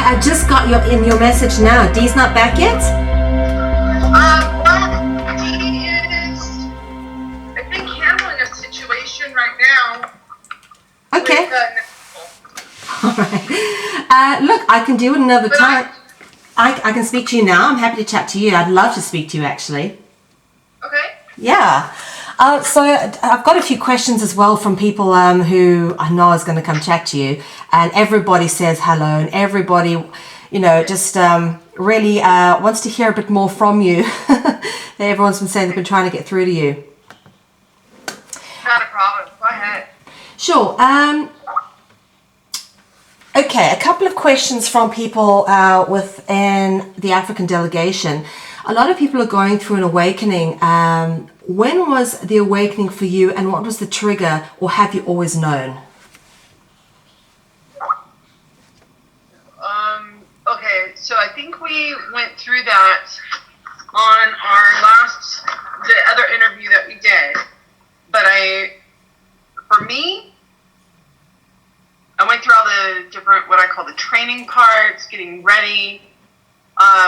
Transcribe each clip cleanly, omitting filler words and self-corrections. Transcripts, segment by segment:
I just got your message now. Dee's not back yet? Well, Dee is, I think, handling a situation right now. Okay. With, all right. Look, I can do it another time. I can speak to you now. I'm happy to chat to you. I'd love to speak to you, actually. Okay. Yeah. So I've got a few questions as well from people who I know is going to come chat to you, and everybody says hello, and everybody, just really wants to hear a bit more from you. Everyone's been saying they've been trying to get through to you. Not a problem. Go ahead. Sure. Okay, a couple of questions from people within the African delegation. A lot of people are going through an awakening. When was the awakening for you, and what was the trigger, or have you always known? Okay, so I think we went through that on the other interview that we did. But for me, I went through all the different, what I call the training parts, getting ready.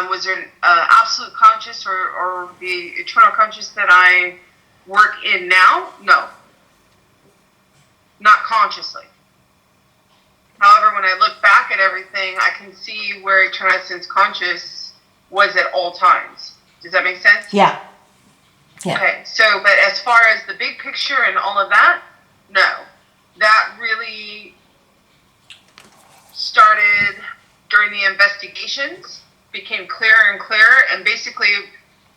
Was there an absolute conscious or the eternal conscious that I work in now? No. Not consciously. However, when I look back at everything, I can see where eternal essence conscious was at all times. Does that make sense? Yeah. Yeah. Okay, so, but as far as the big picture and all of that, no. That really started during the investigations, became clearer and clearer, and basically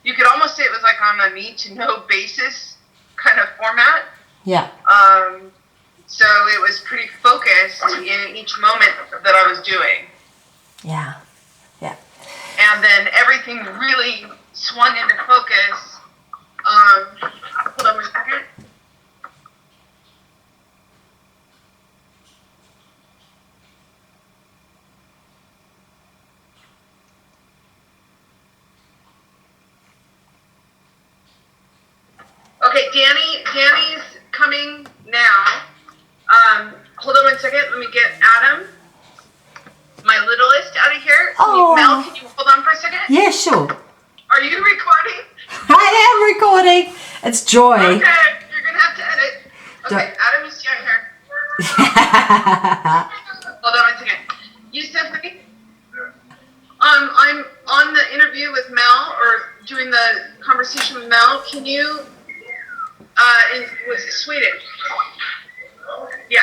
you could almost say it was like on a need-to-know basis kind of format. Yeah. So it was pretty focused in each moment that I was doing. Yeah. Yeah. And then everything really swung into focus. Hold on 1 second. Okay, Danny's coming now. Hold on 1 second. Let me get Adam, my littlest, out of here. Oh. Mel, can you hold on for a second? Yeah, sure. Are you recording? I am recording. It's joy. Okay, you're going to have to edit. Okay, Adam is right here. Hold on 1 second. You, Stephanie? I'm on the interview with Mel, or doing the conversation with Mel. Can you, was it Swedish? Yeah.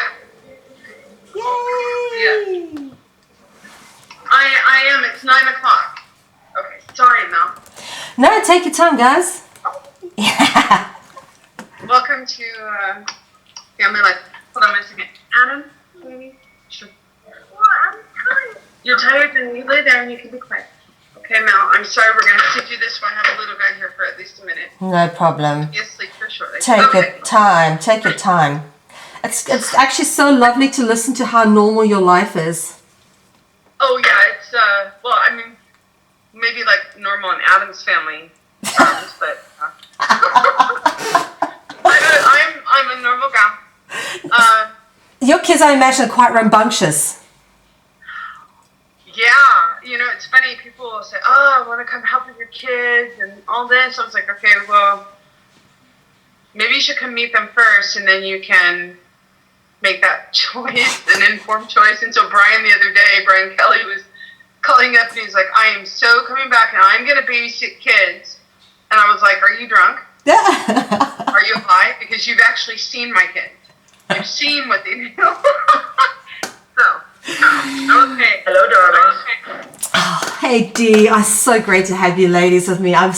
Yay! Yeah. I am. It's 9 o'clock. Okay. Sorry, Mel. No, take your time, guys. Yeah. Welcome to Family Life. Hold on 1 second. Adam, maybe? Sure. Well, I'm tired. You're tired? Then you lay there and you can be quiet. Okay, Mel. I'm sorry. We're going to have to do this. I have a little guy here for at least a minute. No problem. He'll sleep for shortly. Take your time. Take your time. It's actually so lovely to listen to how normal your life is. Oh yeah, it's well, I mean, maybe like normal in Adam's family terms, but I'm a normal gal. Your kids, I imagine, are quite rambunctious. Yeah, it's funny. People will say, "Oh, I want to come help with your kids and all this." I was like, "Okay, well, maybe you should come meet them first, and then you can make that choice, an informed choice." And so Brian Kelly was calling up and he's like, "I am so coming back and I'm going to babysit kids." And I was like, "Are you drunk? Are you high? Because you've actually seen my kids. You've seen what they do." So, okay. Hello, darling. Okay. Oh, hey, Dee. It's so great to have you ladies with me. I'm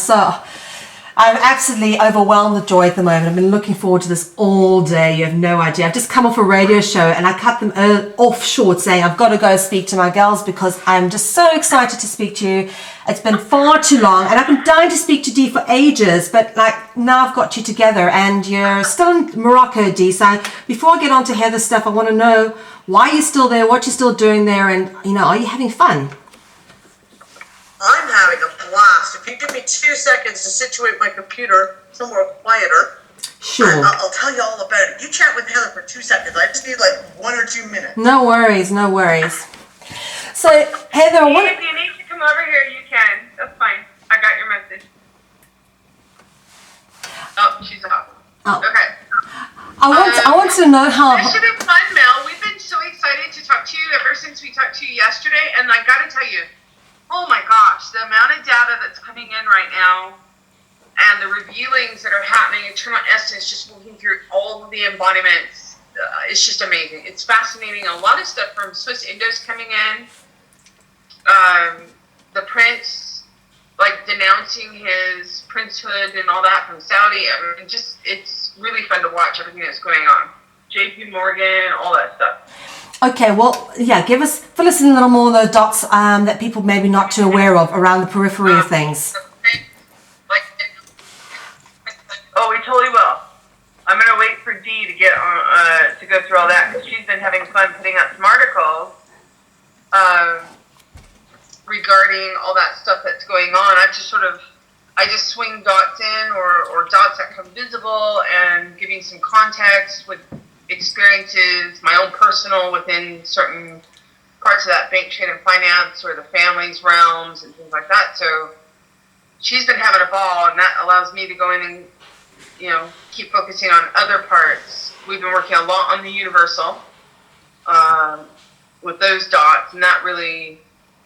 absolutely overwhelmed with joy at the moment. I've been looking forward to this all day. You have no idea. I've just come off a radio show and I cut them off short saying I've got to go speak to my girls because I'm just so excited to speak to you. It's been far too long and I've been dying to speak to Dee for ages, but now I've got you together and you're still in Morocco, Dee. So before I get on to Heather stuff, I want to know why you're still there, what you're still doing there, and are you having fun? I'm having a blast. If you give me 2 seconds to situate my computer somewhere quieter, sure, I'll tell you all about it. You chat with Heather for 2 seconds. I just need 1 or 2 minutes. No worries, no worries. So, Heather, If you need to come over here, you can. That's fine. I got your message. Oh, she's off. Oh. Okay. I want to know how. This should be fun, Mel. We've been so excited to talk to you ever since we talked to you yesterday, and I got to tell you, oh my gosh, the amount of data that's coming in right now, and the revealings that are happening, Eternal Essence, just moving through all of the embodiments, it's just amazing. It's fascinating. A lot of stuff from Swiss Indo's coming in. The prince, like denouncing his princehood and all that from Saudi. I mean, just, it's really fun to watch everything that's going on. JP Morgan, all that stuff. Okay, well, yeah, fill us in a little more of those dots that people maybe not too aware of around the periphery of things. Oh, we totally will. I'm going to wait for Dee to get on, to go through all that, because she's been having fun putting out some articles regarding all that stuff that's going on. I just swing dots in, or dots that come visible, and giving some context with experiences, my own personal within certain parts of that bank, trade, and finance, or the family's realms and things like that. So she's been having a ball, and that allows me to go in and, you know, keep focusing on other parts. We've been working a lot on the universal with those dots, and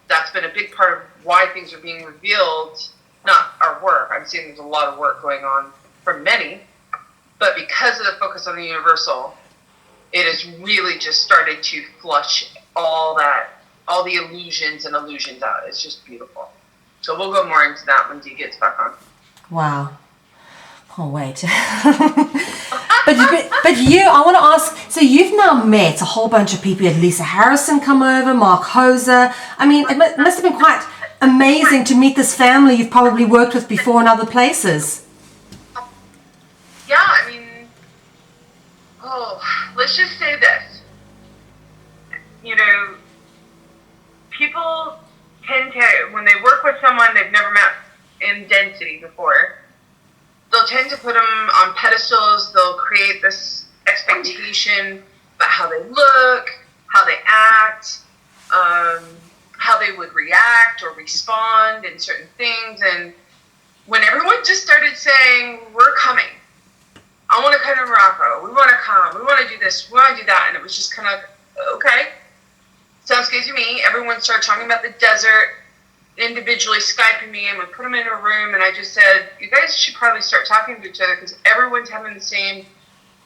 that's been a big part of why things are being revealed. Not our work. I'm seeing there's a lot of work going on for many, but because of the focus on the universal, it has really just started to flush all the illusions and illusions out. It's just beautiful. So we'll go more into that when Dee gets back on. Wow. Oh, wait. but you, I want to ask, so you've now met a whole bunch of people. You had Lisa Harrison come over, Mark Hoser. I mean, it must have been quite amazing to meet this family you've probably worked with before in other places. Yeah, I mean, let's just say this. You know, people tend to, when they work with someone they've never met in density before, they'll tend to put them on pedestals. They'll create this expectation about how they look, how they act, how they would react or respond in certain things. And when everyone just started saying, we're coming, I want to come to Morocco, we want to come, we want to do this, we want to do that, and it was just kind of, okay, sounds good to me. Everyone started talking about the desert, individually Skyping me, and we put them in a room, and I just said, you guys should probably start talking to each other, because everyone's having the same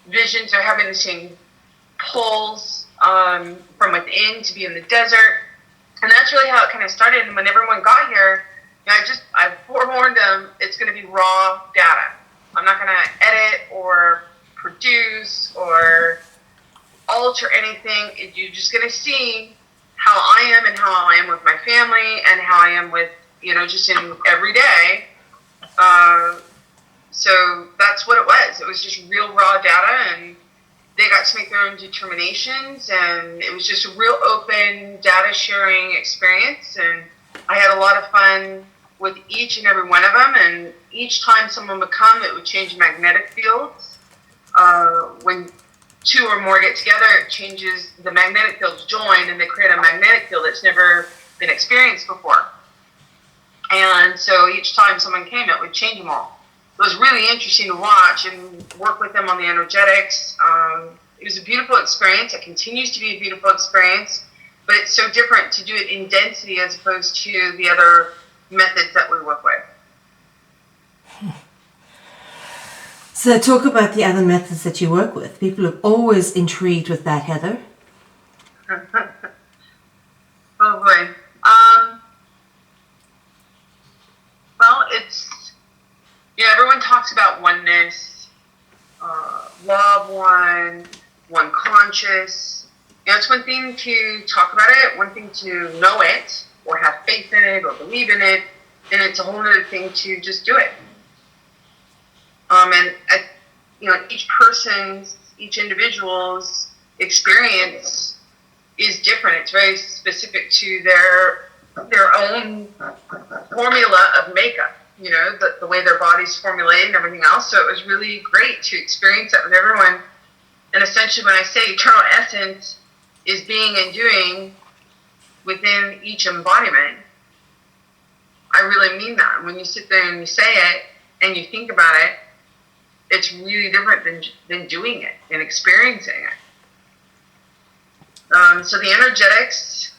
visions, they're having the same pulls from within to be in the desert. And that's really how it kind of started. And when everyone got here, you know, I forewarned them, it's going to be raw data. I'm not going to edit or produce or alter anything. You're just going to see how I am and how I am with my family and how I am with, you know, just in every day. So that's what it was. It was just real raw data, and they got to make their own determinations, and it was just a real open data sharing experience. And I had a lot of fun with each and every one of them, and each time someone would come, it would change magnetic fields. When two or more get together, it changes, the magnetic fields join, and they create a magnetic field that's never been experienced before. And so each time someone came, it would change them all. It was really interesting to watch and work with them on the energetics. It was a beautiful experience. It continues to be a beautiful experience, but it's so different to do it in density as opposed to the other methods that we work with. So talk about the other methods that you work with. People are always intrigued with that, Heather. Oh boy. Well, it's, you know, everyone talks about oneness, law of one conscious. You know, it's one thing to talk about it, one thing to know it, or have faith in it, or believe in it, and it's a whole other thing to just do it. You know, each individual's experience is different. It's very specific to their own formula of makeup, you know, the way their body's formulated and everything else. So it was really great to experience that with everyone. And essentially when I say eternal essence is being and doing, within each embodiment. I really mean that. When you sit there and you say it and you think about it, it's really different than doing it and experiencing it. So the energetics,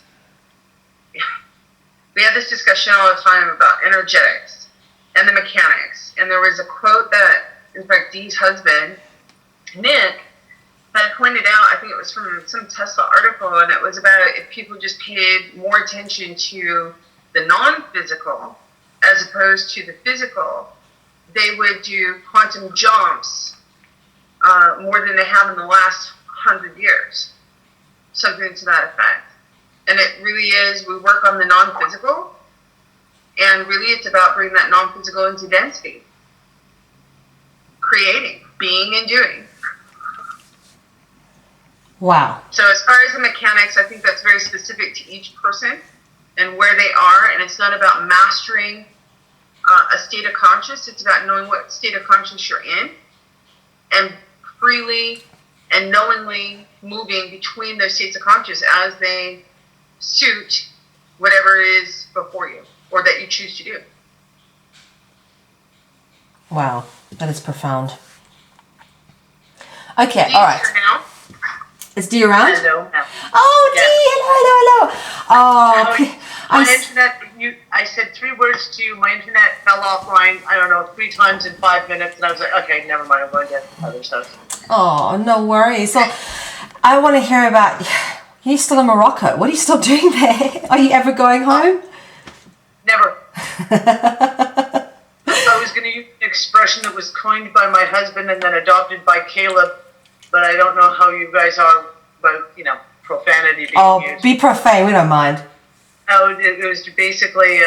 we have this discussion all the time about energetics and the mechanics. And there was a quote that, in fact, Dee's husband, Nick, had pointed out, I think it was from some Tesla article, and it was about if people just paid more attention to the non-physical as opposed to the physical, they would do quantum jumps more than they have in the last 100 years. Something to that effect. And it really is, we work on the non-physical, and really it's about bringing that non-physical into density. Creating, being and doing. Wow. So as far as the mechanics, I think that's very specific to each person and where they are, and it's not about mastering a state of conscious, it's about knowing what state of conscious you're in, and freely and knowingly moving between those states of conscious as they suit whatever is before you or that you choose to do. Wow, that is profound. Okay, all right. Is Dee around? Hello. Oh, Yes. Dee, hello. Oh, My internet, I said 3 words to you, my internet fell offline, I don't know, 3 times in 5 minutes, and I was like, okay, never mind, I'm going to other stuff. oh, no worries. So, I want to hear about, you're still in Morocco. What are you still doing there? Are you ever going home? Never. I was going to use an expression that was coined by my husband and then adopted by Caleb, but I don't know how you guys are about, profanity being used. Be profane, we don't mind. Oh, it was basically,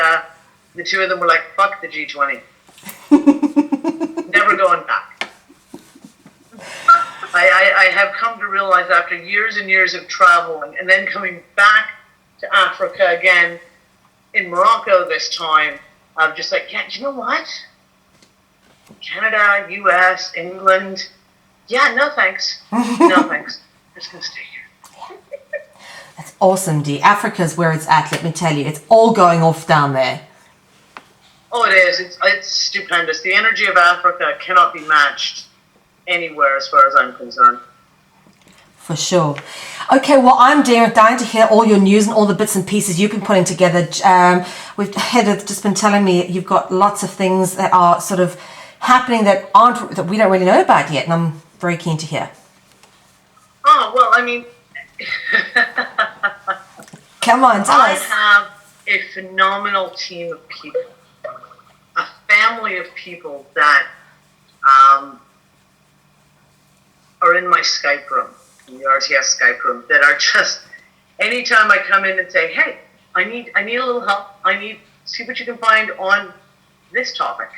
the two of them were like, fuck the G20. Never going back. I have come to realize after years and years of traveling and then coming back to Africa again, in Morocco this time, I'm just like, yeah, do you know what? Canada, US, England, yeah, no thanks. No thanks. I'm just going to stay here. That's awesome, Dee. Africa's where it's at, let me tell you. It's all going off down there. Oh, it is. It's stupendous. The energy of Africa cannot be matched anywhere as far as I'm concerned. For sure. Okay, well, I'm dying to hear all your news and all the bits and pieces you've been putting together. Heather just been telling me you've got lots of things that are sort of happening that we don't really know about yet, and I'm very keen to hear. Oh, well, I mean... Come on, tell us. I have a phenomenal team of people. A family of people that are in my Skype room, in the RTS Skype room, that are just, anytime I come in and say, hey, I need a little help, see what you can find on this topic.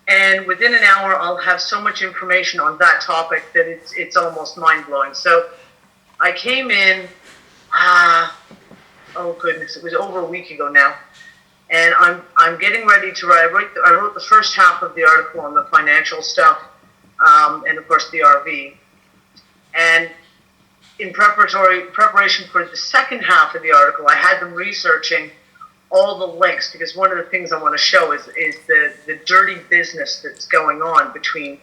And within an hour, I'll have so much information on that topic that it's almost mind-blowing. So I came in, oh goodness, it was over a week ago now. And I'm getting ready to write. I wrote the first half of the article on the financial stuff, and of course the RV. And in preparation for the second half of the article, I had them researching all the links, because one of the things I want to show is the dirty business that's going on between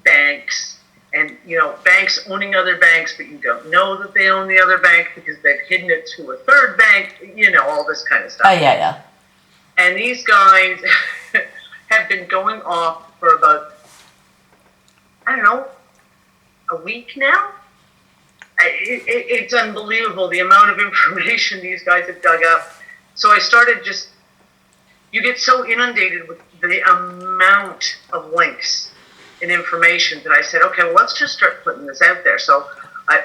banks and, banks owning other banks, but you don't know that they own the other bank because they've hidden it to a third bank, all this kind of stuff. Oh, yeah. And these guys have been going off for about, I don't know, a week now? It's unbelievable the amount of information these guys have dug up. So I started you get so inundated with the amount of links and information that I said, okay, well, let's just start putting this out there. So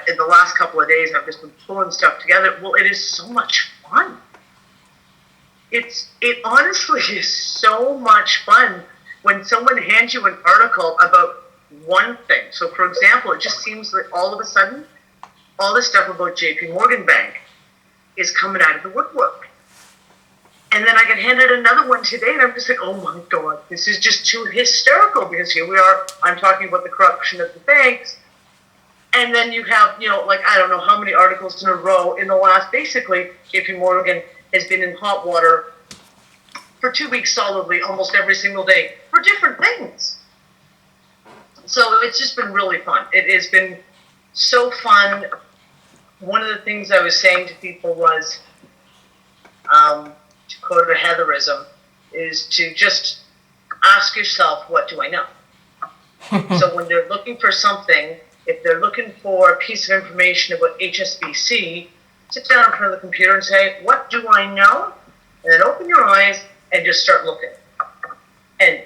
in the last couple of days, I've just been pulling stuff together. Well, it is so much fun. It honestly is so much fun when someone hands you an article about one thing. So, for example, it just seems that all of a sudden, all this stuff about JP Morgan Bank is coming out of the woodwork. And then I get handed another one today, and I'm just like, oh my God, this is just too hysterical, because here we are, I'm talking about the corruption of the banks, And then you have, like, I don't know how many articles in a row in the last, basically, JP Morgan has been in hot water for 2 weeks solidly, almost every single day, for different things. So it's just been really fun. It has been so fun. One of the things I was saying to people was, to quote a Heatherism, is to just ask yourself, what do I know? So when they're looking for something, if they're looking for a piece of information about HSBC, sit down in front of the computer and say, what do I know? And then open your eyes and just start looking. And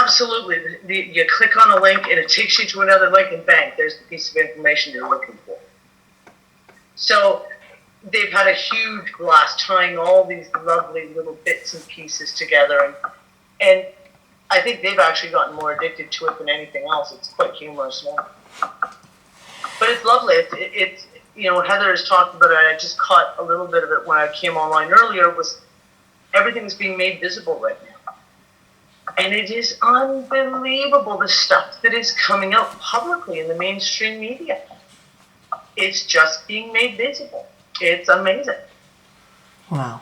absolutely, you click on a link and it takes you to another link, and bang, there's the piece of information you're looking for. So they've had a huge blast tying all these lovely little bits and pieces together. And I think they've actually gotten more addicted to it than anything else. It's quite humorous now. But it's lovely. It's Heather has talked about it. I just caught a little bit of it when I came online earlier, was everything's being made visible right now. And it is unbelievable, the stuff that is coming out publicly in the mainstream media. It's just being made visible. It's amazing. Wow.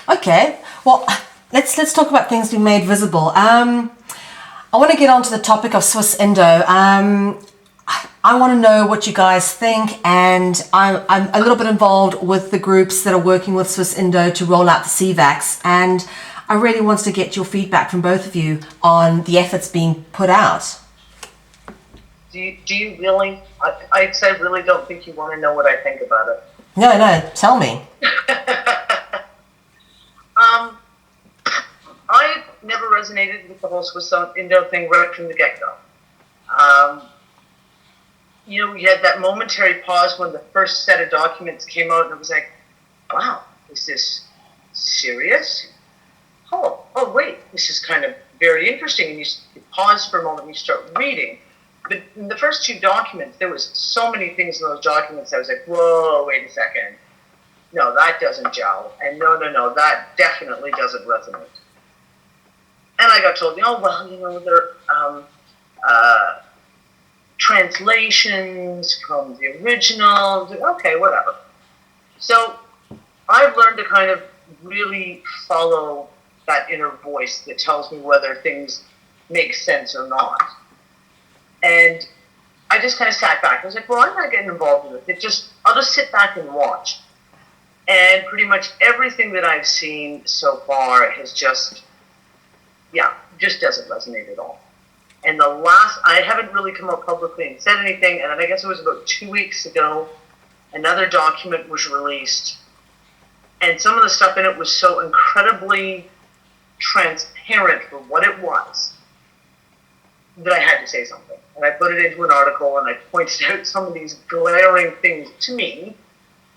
Okay. Well, let's talk about things being made visible. I want to get on to the topic of Swiss Indo. I want to know what you guys think, and I'm a little bit involved with the groups that are working with Swiss Indo to roll out the CVAX, and I really want to get your feedback from both of you on the efforts being put out. Do you really? I really don't think you want to know what I think about it. No, tell me. I never resonated with the whole Swiss Indo thing right from the get-go. You had that momentary pause when the first set of documents came out, and it was like, wow, is this serious? Oh, wait, this is kind of very interesting. And you pause for a moment and you start reading. But in the first two documents, there was so many things in those documents I was like, whoa, wait a second. No, that doesn't gel. And no, that definitely doesn't resonate. And I got told, they're translations from the original. Okay, whatever. So I've learned to kind of really follow that inner voice that tells me whether things make sense or not. And I just kind of sat back. I was like, well, I'm not getting involved with it. I'll just sit back and watch. And pretty much everything that I've seen so far has just doesn't resonate at all. And I haven't really come out publicly and said anything, and then I guess it was about 2 weeks ago, another document was released, and some of the stuff in it was so incredibly transparent for what it was that I had to say something. And I put it into an article, and I pointed out some of these glaring things to me,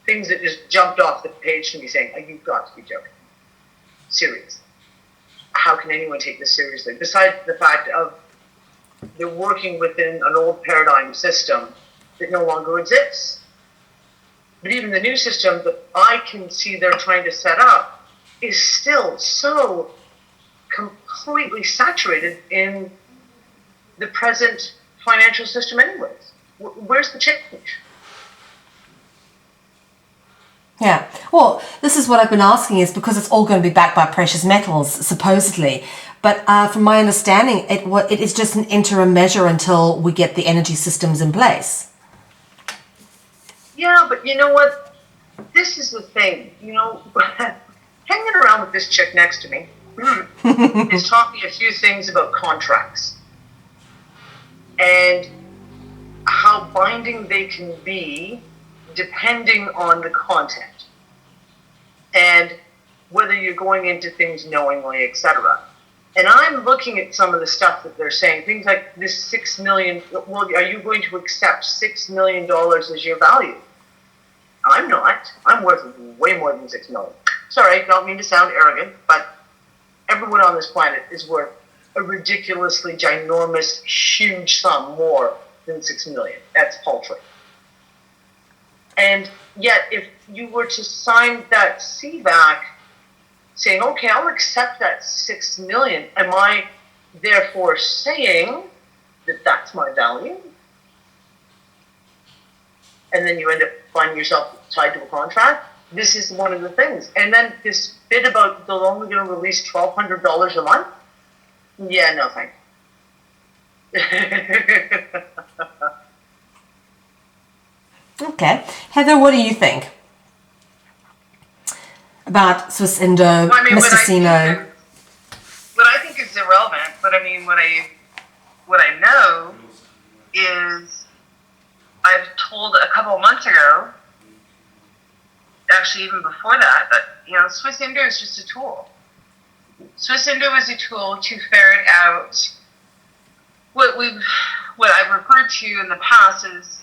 things that just jumped off the page to me saying, oh, you've got to be joking. Seriously. How can anyone take this seriously? Besides the fact of they're working within an old paradigm system that no longer exists. But even the new system that I can see they're trying to set up is still so completely saturated in the present financial system anyways. Where's the change? Yeah, well, this is what I've been asking, is because it's all going to be backed by precious metals, supposedly. But from my understanding, it is just an interim measure until we get the energy systems in place. Yeah, but you know what? This is the thing. Hanging around with this chick next to me has taught me a few things about contracts and how binding they can be depending on the content and whether you're going into things knowingly, etc. And I'm looking at some of the stuff that they're saying, things like this $6 million, well, are you going to accept $6 million as your value? I'm not. I'm worth way more than $6 million. Sorry, I don't mean to sound arrogant, but everyone on this planet is worth a ridiculously ginormous, huge sum more than $6 million. That's paltry. And yet, if you were to sign that CVAC saying, okay, I'll accept that $6 million, am I therefore saying that that's my value? and then you end up finding yourself tied to a contract. This is one of the things. And then this bit about they're only going to release $1,200 a month. Yeah, no thanks. Okay. Heather, what do you think about Swiss Indo, Well, I mean, Mistacino? what I think is irrelevant, but I mean, what I know is I've told a couple of months ago, actually even before that, Swiss Indo is just a tool. Swiss Indo is a tool to ferret out what I've referred to in the past as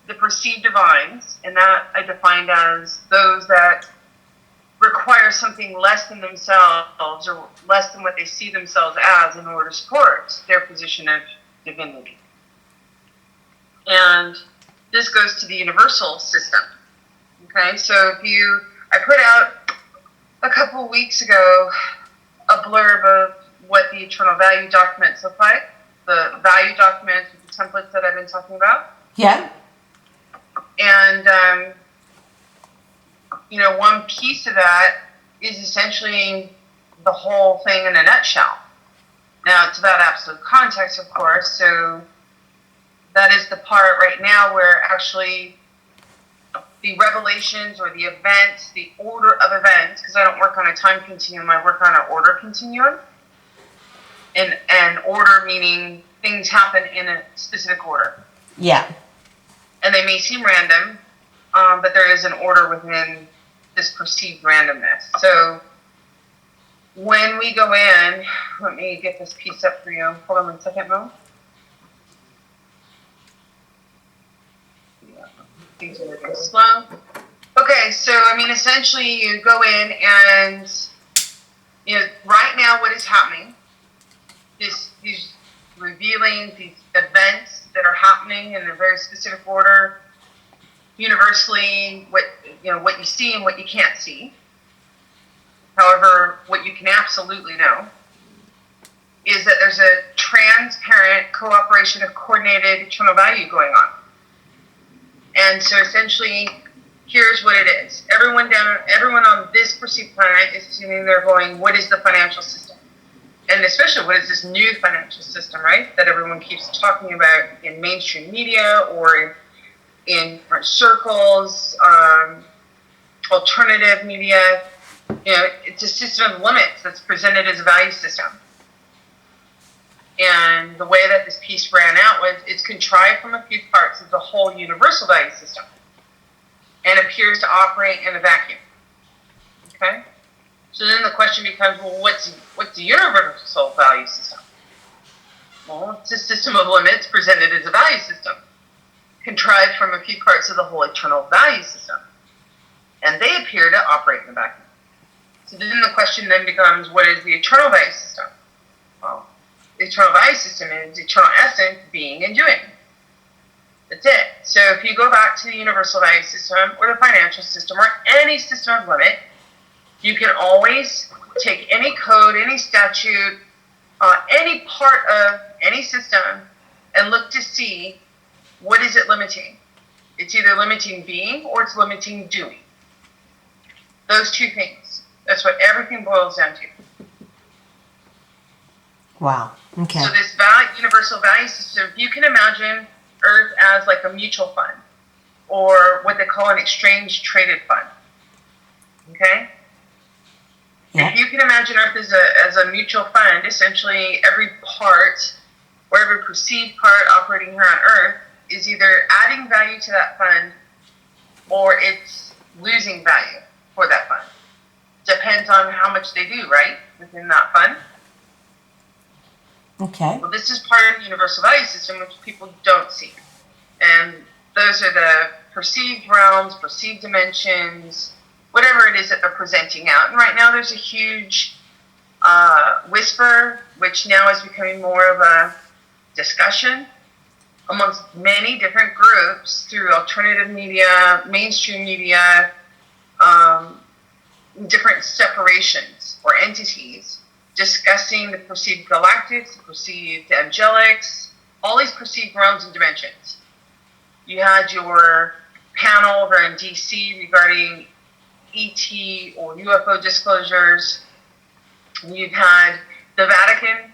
the perceived divines, and that I defined as those that require something less than themselves or less than what they see themselves as in order to support their position of divinity. And this goes to the universal system. Okay, so I put out a couple of weeks ago a blurb of what the eternal value documents look like, the value documents with the templates that I've been talking about. Yeah. And, one piece of that is essentially the whole thing in a nutshell. Now, it's about absolute context, of course, so that is the part right now where actually the revelations or the events, the order of events, because I don't work on a time continuum, I work on an order continuum. And order meaning things happen in a specific order. Yeah. And they may seem random, but there is an order within this perceived randomness. So when we go in, let me get this piece up for you. Hold on 1 second, Mo. Yeah, things are moving slow. Okay, so essentially you go in and, right now what is happening, these revealing, these events that are happening in a very specific order, universally, what you see and what you can't see. However, what you can absolutely know is that there's a transparent cooperation of coordinated eternal value going on. And so essentially, here's what it is. Everyone on this perceived planet is assuming they're going, what is the financial system? And especially, what is this new financial system, right? That everyone keeps talking about in mainstream media or in different circles, alternative media. It's a system of limits that's presented as a value system. And the way that this piece ran out was it's contrived from a few parts of the whole universal value system and appears to operate in a vacuum. Okay? So then the question becomes, well, what's the universal value system? Well, it's a system of limits presented as a value system, contrived from a few parts of the whole eternal value system. And they appear to operate in a vacuum. So then the question then becomes, what is the eternal value system? Well, the eternal value system is eternal essence, being and doing. That's it. So if you go back to the universal value system or the financial system or any system of limit, you can always take any code, any statute, any part of any system and look to see what is it limiting. It's either limiting being or it's limiting doing. Those two things. That's what everything boils down to. Wow. Okay. So this universal value system, you can imagine Earth as like a mutual fund or what they call an exchange traded fund. Okay? Yeah. If you can imagine Earth as a mutual fund, essentially every part or every perceived part operating here on Earth is either adding value to that fund or it's losing value for that fund. Depends on how much they do, right, within that fund. Okay. Well, this is part of the universal value system, which people don't see. And those are the perceived realms, perceived dimensions, whatever it is that they're presenting out. And right now there's a huge whisper, which now is becoming more of a discussion amongst many different groups through alternative media, mainstream media, different separations or entities discussing the perceived galactics, the perceived angelics, all these perceived realms and dimensions. You had your panel over in DC regarding ET or UFO disclosures. You've had the Vatican,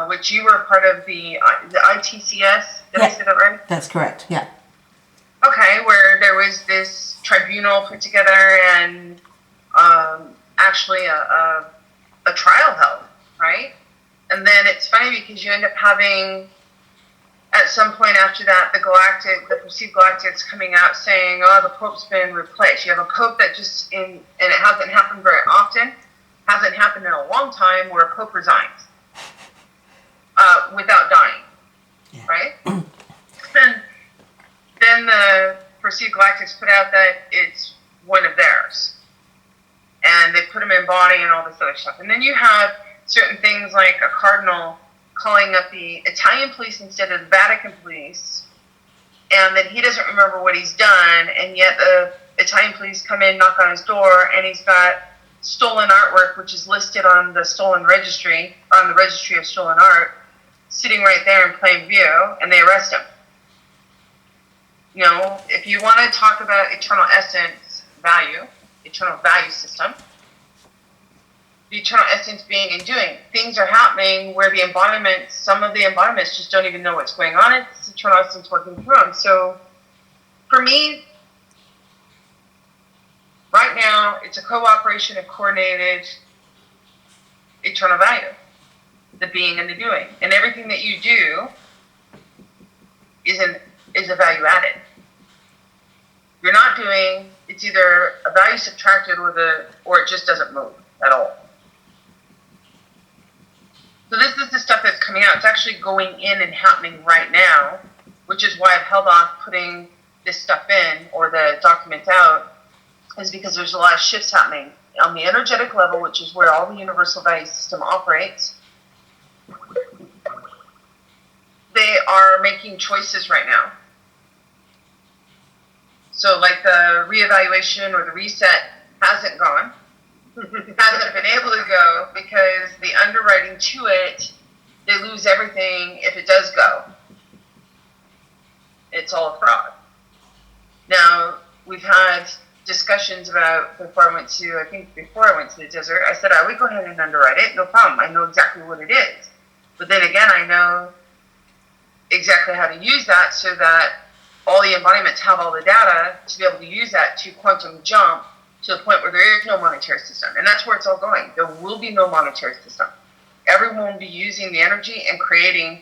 which you were a part of the ITCS. Did I say that right? That's correct. Yeah. Okay, where there was this tribunal put together and actually a trial held, right? And then it's funny because you end up having, at some point after that, the perceived galactics coming out saying, oh, the Pope's been replaced. You have a Pope that and it hasn't happened very often, hasn't happened in a long time, where a Pope resigns without dying, right? And then the perceived galactics put out that it's one of theirs. And they put him in body and all this other stuff. And then you have certain things like a cardinal calling up the Italian police instead of the Vatican police, and that he doesn't remember what he's done, and yet the Italian police come in, knock on his door, and he's got stolen artwork, which is listed on the registry of stolen art, sitting right there in plain view, and they arrest him. You know, if you want to talk about eternal essence value, eternal value system, the eternal essence being and doing. Things are happening where the embodiments, some of the embodiments just don't even know what's going on. It's eternal essence working through them. So for me, right now, it's a cooperation of coordinated eternal value, the being and the doing. And everything that you do is a value added. You're not doing, it's either a value subtracted or it just doesn't move at all. So this is the stuff that's coming out. It's actually going in and happening right now, which is why I've held off putting this stuff in or the documents out, is because there's a lot of shifts happening on the energetic level, which is where all the universal value system operates. They are making choices right now. So like the reevaluation or the reset hasn't gone. Hasn't been able to go because the underwriting to it, they lose everything if it does go. It's all a fraud. Now, we've had discussions about, before I went to the desert, I said, I would go ahead and underwrite it, no problem. I know exactly what it is. But then again, I know exactly how to use that so that all the embodiments have all the data to be able to use that to quantum jump to the point where there is no monetary system. And that's where it's all going. There will be no monetary system. Everyone will be using the energy and creating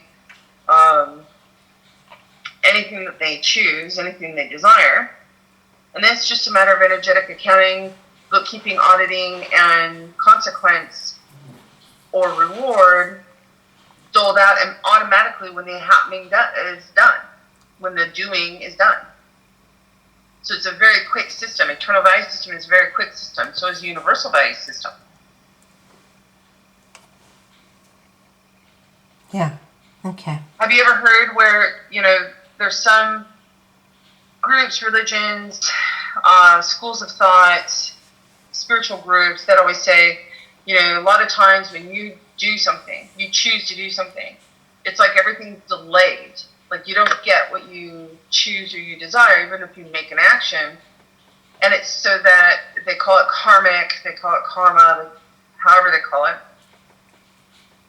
anything that they choose, anything they desire. And then it's just a matter of energetic accounting, bookkeeping, auditing, and consequence or reward doled out and automatically when the happening is done, when the doing is done. So it's a very quick system. Eternal value system is a very quick system. So is the universal value system. Yeah. Okay. Have you ever heard where, there's some groups, religions, schools of thought, spiritual groups that always say, a lot of times when you do something, you choose to do something, it's like everything's delayed. Like you don't get what you choose or you desire, even if you make an action. And it's so that they call it karmic, they call it karma, however they call it.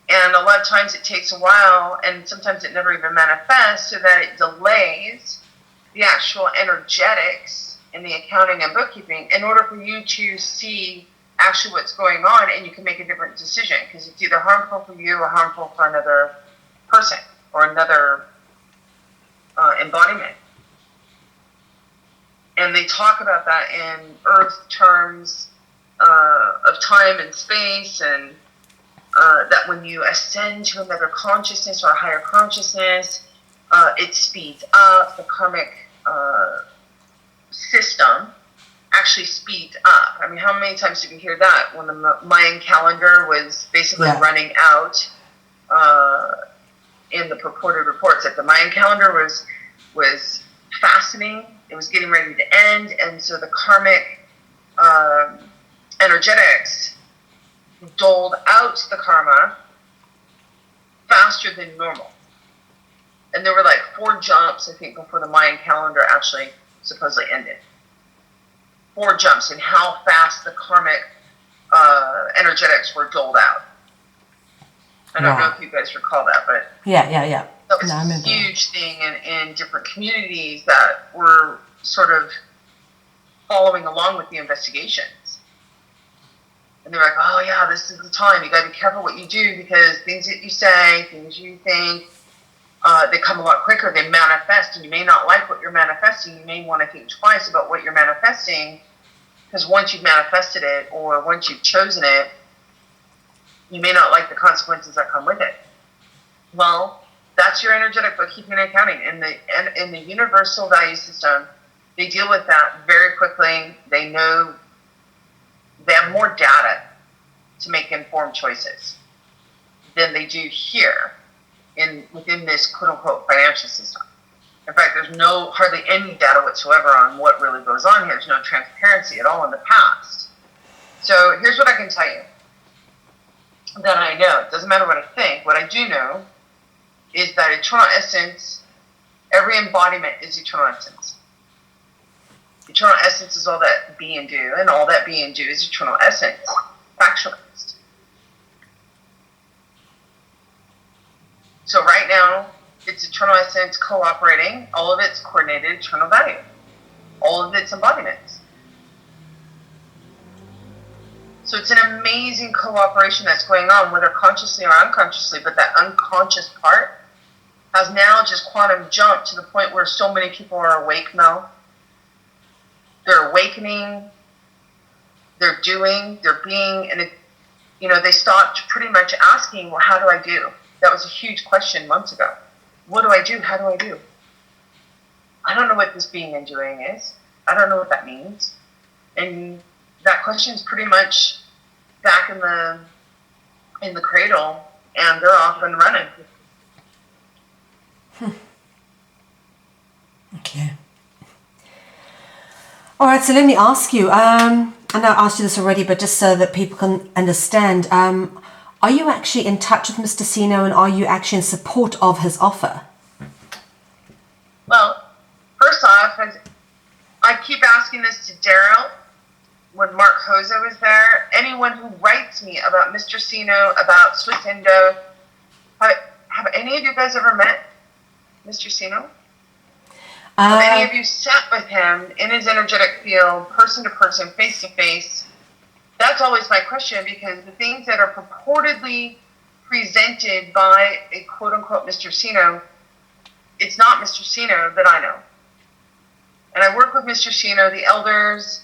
And a lot of times it takes a while, and sometimes it never even manifests, so that it delays the actual energetics in the accounting and bookkeeping in order for you to see actually what's going on, and you can make a different decision, because it's either harmful for you or harmful for another person or another embodiment. And they talk about that in earth terms of time and space, and that when you ascend to another consciousness or a higher consciousness, it speeds up. The karmic system actually speeds up. I mean, how many times did we hear that when the Mayan calendar was basically running out in the purported reports that the Mayan calendar was fastening, it was getting ready to end, and so the karmic energetics doled out the karma faster than normal. And there were like 4 jumps, I think, before the Mayan calendar actually supposedly ended. 4 jumps in how fast the karmic energetics were doled out. I don't know if you guys recall that, but yeah. that was a huge thing in different communities that were sort of following along with the investigations. And they're like, oh yeah, this is the time. You got to be careful what you do, because things that you say, things you think, they come a lot quicker. They manifest, and you may not like what you're manifesting. You may want to think twice about what you're manifesting, because once you've manifested it, or once you've chosen it, you may not like the consequences that come with it. Well, that's your energetic bookkeeping and accounting. In the universal value system, they deal with that very quickly. They know, they have more data to make informed choices than they do here within this quote-unquote financial system. In fact, there's hardly any data whatsoever on what really goes on here. There's no transparency at all in the past. So here's what I can tell you that I know. It doesn't matter what I think. What I do know is that eternal essence, every embodiment is eternal essence. Eternal essence is all that be and do, and all that be and do is eternal essence, factualized. So right now, it's eternal essence cooperating, all of it's coordinated eternal value, all of its embodiments. So it's an amazing cooperation that's going on, whether consciously or unconsciously, but that unconscious part has now just quantum jumped to the point where so many people are awake now. They're awakening, they're doing, they're being, and they stopped pretty much asking, well, how do I do? That was a huge question months ago. What do I do? How do I do? I don't know what this being and doing is. I don't know what that means. And that question is pretty much back in the cradle, and they're off and running. Okay. All right, so let me ask you, I know I asked you this already, but just so that people can understand, are you actually in touch with Mr. Sino, and are you actually in support of his offer? Well, first off, I keep asking this to Daryl when Mark Hosa was there. Anyone who writes me about Mr. Sino, about Swiss Indo, have any of you guys ever met Mr. Sino? Have any of you sat with him in his energetic field, person to person, face to face? That's always my question, because the things that are purportedly presented by a quote-unquote Mr. Sino, it's not Mr. Sino that I know. And I work with Mr. Sino, the elders,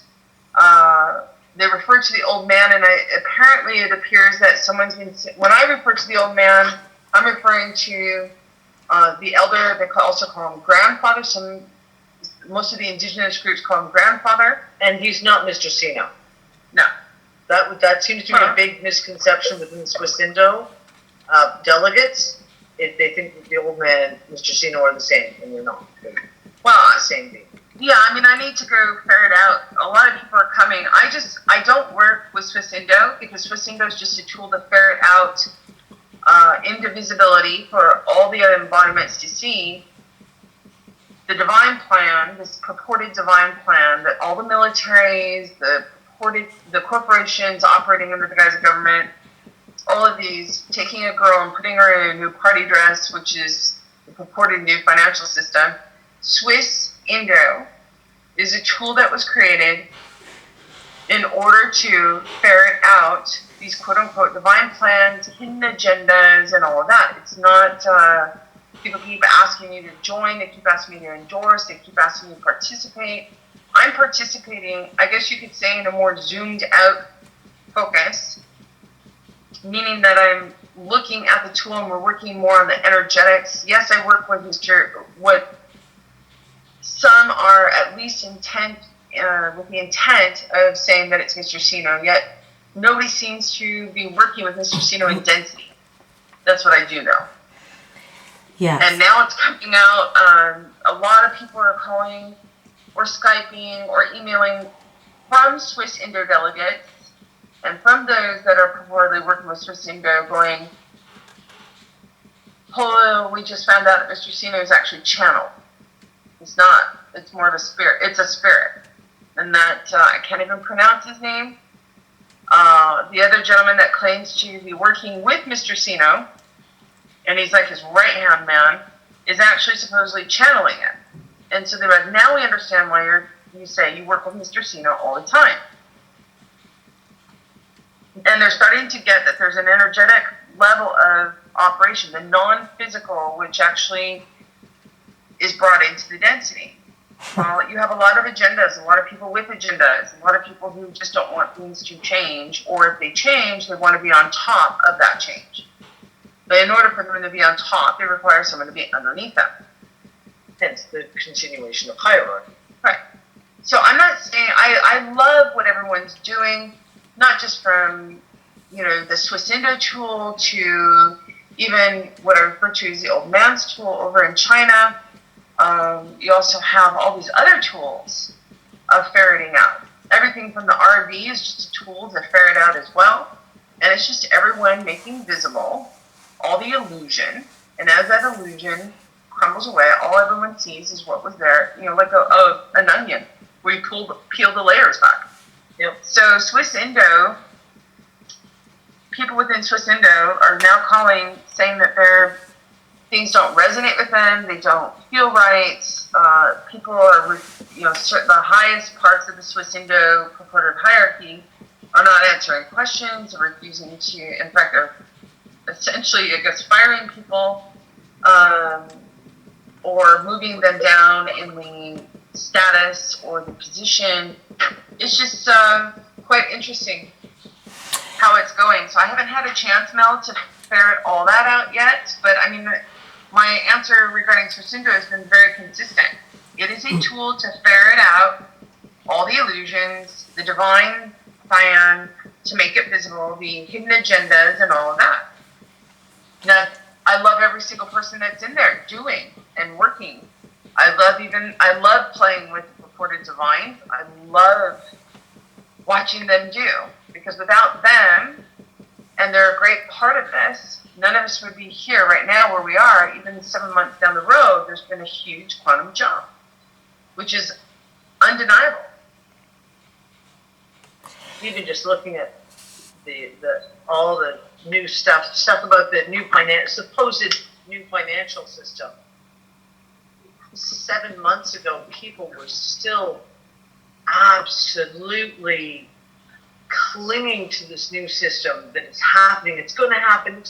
they refer to the old man, and apparently it appears that someone's been, when I refer to the old man, I'm referring to the elder. They also call him grandfather. Most of the indigenous groups call him grandfather. And he's not Mr. Sino. No. That seems to be a big misconception within the Swiss Indo delegates. If they think that the old man and Mr. Sino are the same, and they're not. Well, the same thing. Yeah, I mean, I need to go ferret out. A lot of people are coming. I don't work with Swiss Indo, because Swiss Indo is just a tool to ferret out indivisibility for all the other embodiments to see. The divine plan, this purported divine plan that all the militaries, the corporations operating under the guise of government, all of these, taking a girl and putting her in a new party dress, which is the purported new financial system. Swiss Indo is a tool that was created in order to ferret out these quote-unquote divine plans, hidden agendas, and all of that. It's not, people keep asking you to join, they keep asking me to endorse, they keep asking me to participate. I'm participating, I guess you could say, in a more zoomed out focus, meaning that I'm looking at the tool and we're working more on the energetics. Yes, I work with what some are at least with the intent of saying that it's Mr. Sino, yet nobody seems to be working with Mr. Sino in density. That's what I do know. Yes. And now it's coming out. A lot of people are calling or Skyping or emailing from Swiss Indo delegates and from those that are purportedly working with Swiss Indo going, oh, we just found out that Mr. Sino is actually channeled. He's not. It's more of a spirit. It's a spirit. And that, I can't even pronounce his name. The other gentleman that claims to be working with Mr. Sino, and he's like his right-hand man, is actually supposedly channeling it. And so they're like, now we understand why you say you work with Mr. Sino all the time. And they're starting to get that there's an energetic level of operation, the non-physical, which actually is brought into the density. Well, you have a lot of agendas, a lot of people with agendas, a lot of people who just don't want things to change, or if they change, they want to be on top of that change. But in order for them to be on top, they require someone to be underneath them. Hence the continuation of hierarchy. Right. So I'm not saying, I love what everyone's doing, not just from, the Swiss Indo tool to even what I refer to as the old man's tool over in China. You also have all these other tools of ferreting out. Everything from the RV is just a tool to ferret out as well. And it's just everyone making visible all the illusion. And as that illusion crumbles away, all everyone sees is what was there, like an onion where you peel the layers back. Yep. So Swiss Indo, people within Swiss Indo are now saying that things don't resonate with them, they don't feel right. People are, the highest parts of the Swiss Indo purported hierarchy are not answering questions, or refusing to, in fact, they're essentially, firing people, or moving them down in the status or the position. It's just quite interesting how it's going. So I haven't had a chance, Mel, to ferret all that out yet, but I mean, my answer regarding Swiss Indo has been very consistent. It is a tool to ferret out all the illusions, the divine plan, to make it visible, the hidden agendas and all of that. Now, I love every single person that's in there doing and working. I love playing with purported divines. I love watching them do, because without them, and they're a great part of this, none of us would be here right now where we are. Even 7 months down the road, there's been a huge quantum jump, which is undeniable. Even just looking at all the new stuff about the supposed new financial system. 7 months ago, people were still absolutely clinging to this new system that is happening. It's going to happen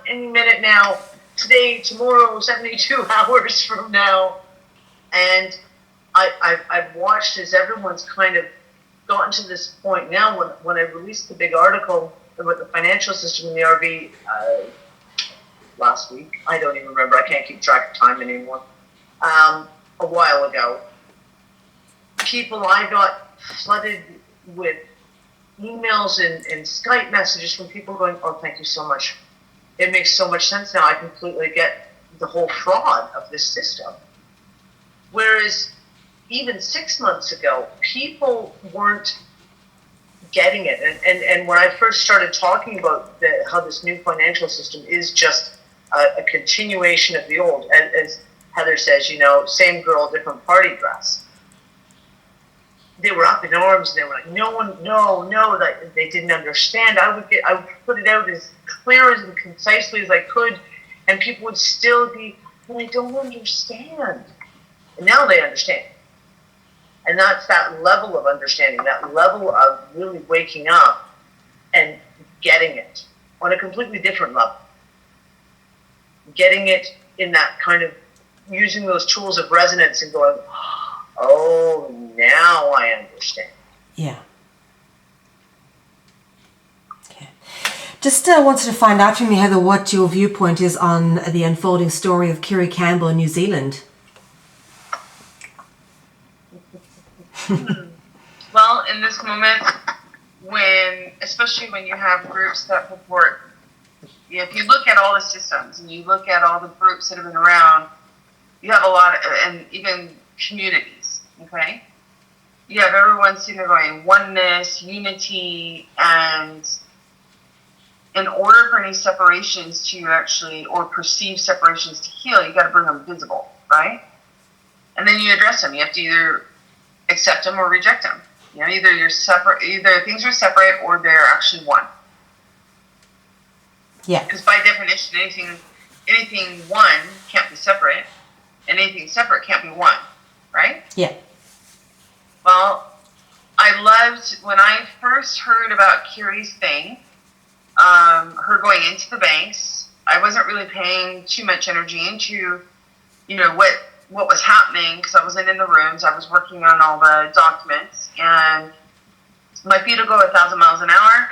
any minute now, today, tomorrow, 72 hours from now. And I've watched as everyone's kind of gotten to this point now. When I released the big article about the financial system in the RV last week, I don't even remember, I can't keep track of time anymore, a while ago, I got flooded with emails and Skype messages from people going, oh, thank you so much. It makes so much sense now. I completely get the whole fraud of this system. Whereas even 6 months ago, people weren't getting it. And when I first started talking about how this new financial system is just a continuation of the old, as Heather says, same girl, different party dress. They were up in arms, and they were like, no, that they didn't understand. I would put it out as clear and concisely as I could, and people would still be, well, I don't understand. And now they understand. And that's that level of understanding, that level of really waking up and getting it on a completely different level. Getting it in that kind of, using those tools of resonance and going, oh, now I understand. Yeah. Okay. Just wanted to find out from you, Heather, what your viewpoint is on the unfolding story of Kiri Campbell in New Zealand. Well, in this moment, especially when you have groups that purport, if you look at all the systems and you look at all the groups that have been around, you have a lot and even communities, okay? You have everyone sitting there going, oneness, unity, and in order for any separations to actually, or perceived separations to heal, you got to bring them visible, right? and then you address them. You have to either accept them or reject them. You know, either things are separate or they're actually one. Yeah. Because by definition, anything one can't be separate, and anything separate can't be one, right? Yeah. Well, I loved when I first heard about Kiri's thing, her going into the banks. I wasn't really paying too much energy into, you know, what was happening, because I wasn't in the rooms. I was working on all the documents, and my feet will go 1,000 miles an hour,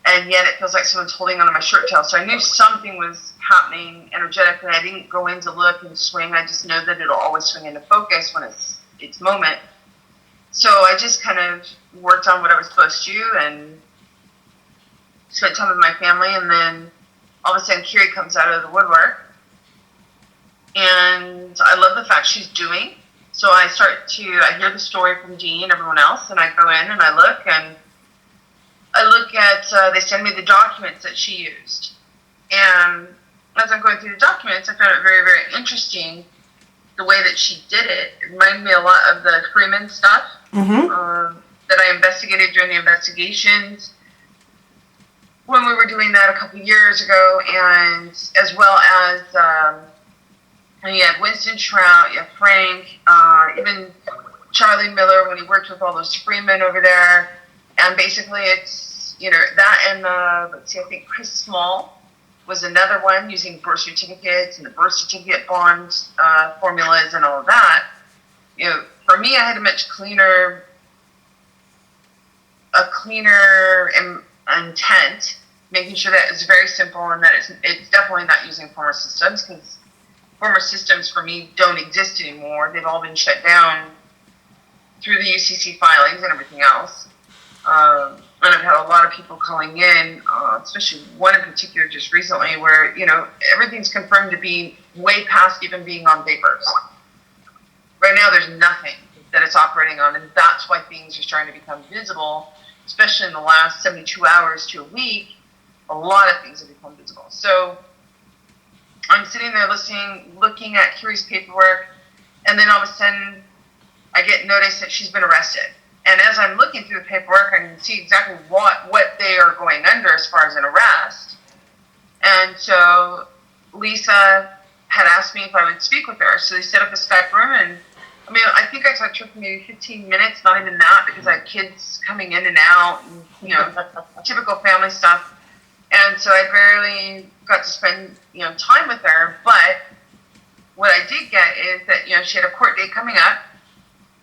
and yet it feels like someone's holding onto my shirt tail. So I knew something was happening energetically. I didn't go in to look and swing. I just know that it'll always swing into focus when it's moment. So I just kind of worked on what I was supposed to and spent time with my family, and then all of a sudden Kiri comes out of the woodwork. And I love the fact she's doing. So I hear the story from Dee and everyone else, and I go in and I look at, they send me the documents that she used. And as I'm going through the documents, I found it very, very interesting the way that she did it. It reminded me a lot of the Freeman stuff that I investigated during the investigations when we were doing that a couple years ago, and as well as you had Winston Trout, you have Frank, even Charlie Miller when he worked with all those Freemen over there. And basically it's, you know, that and I think Chris Small was another one using birth certificates and the birth certificate bond formulas and all of that. You know, for me, I had a much cleaner intent, making sure that it's very simple and that it's definitely not using former systems, because former systems for me don't exist anymore. They've all been shut down through the UCC filings and everything else. And I've had a lot of people calling in, especially one in particular just recently, where, you know, everything's confirmed to be way past even being on vapors. Right now, there's nothing that it's operating on, and that's why things are starting to become visible, especially in the last 72 hours to a week. A lot of things have become visible. So I'm sitting there looking at Kiri's paperwork, and then all of a sudden, I get notice that she's been arrested. And as I'm looking through the paperwork, I can see exactly what they are going under as far as an arrest. And so Lisa had asked me if I would speak with her. So they set up a Skype room, and I mean, I think I talked to her for maybe 15 minutes, not even that, because I had kids coming in and out, and, you know, typical family stuff. And so I barely got to spend, you know, time with her. But what I did get is that, you know, she had a court date coming up.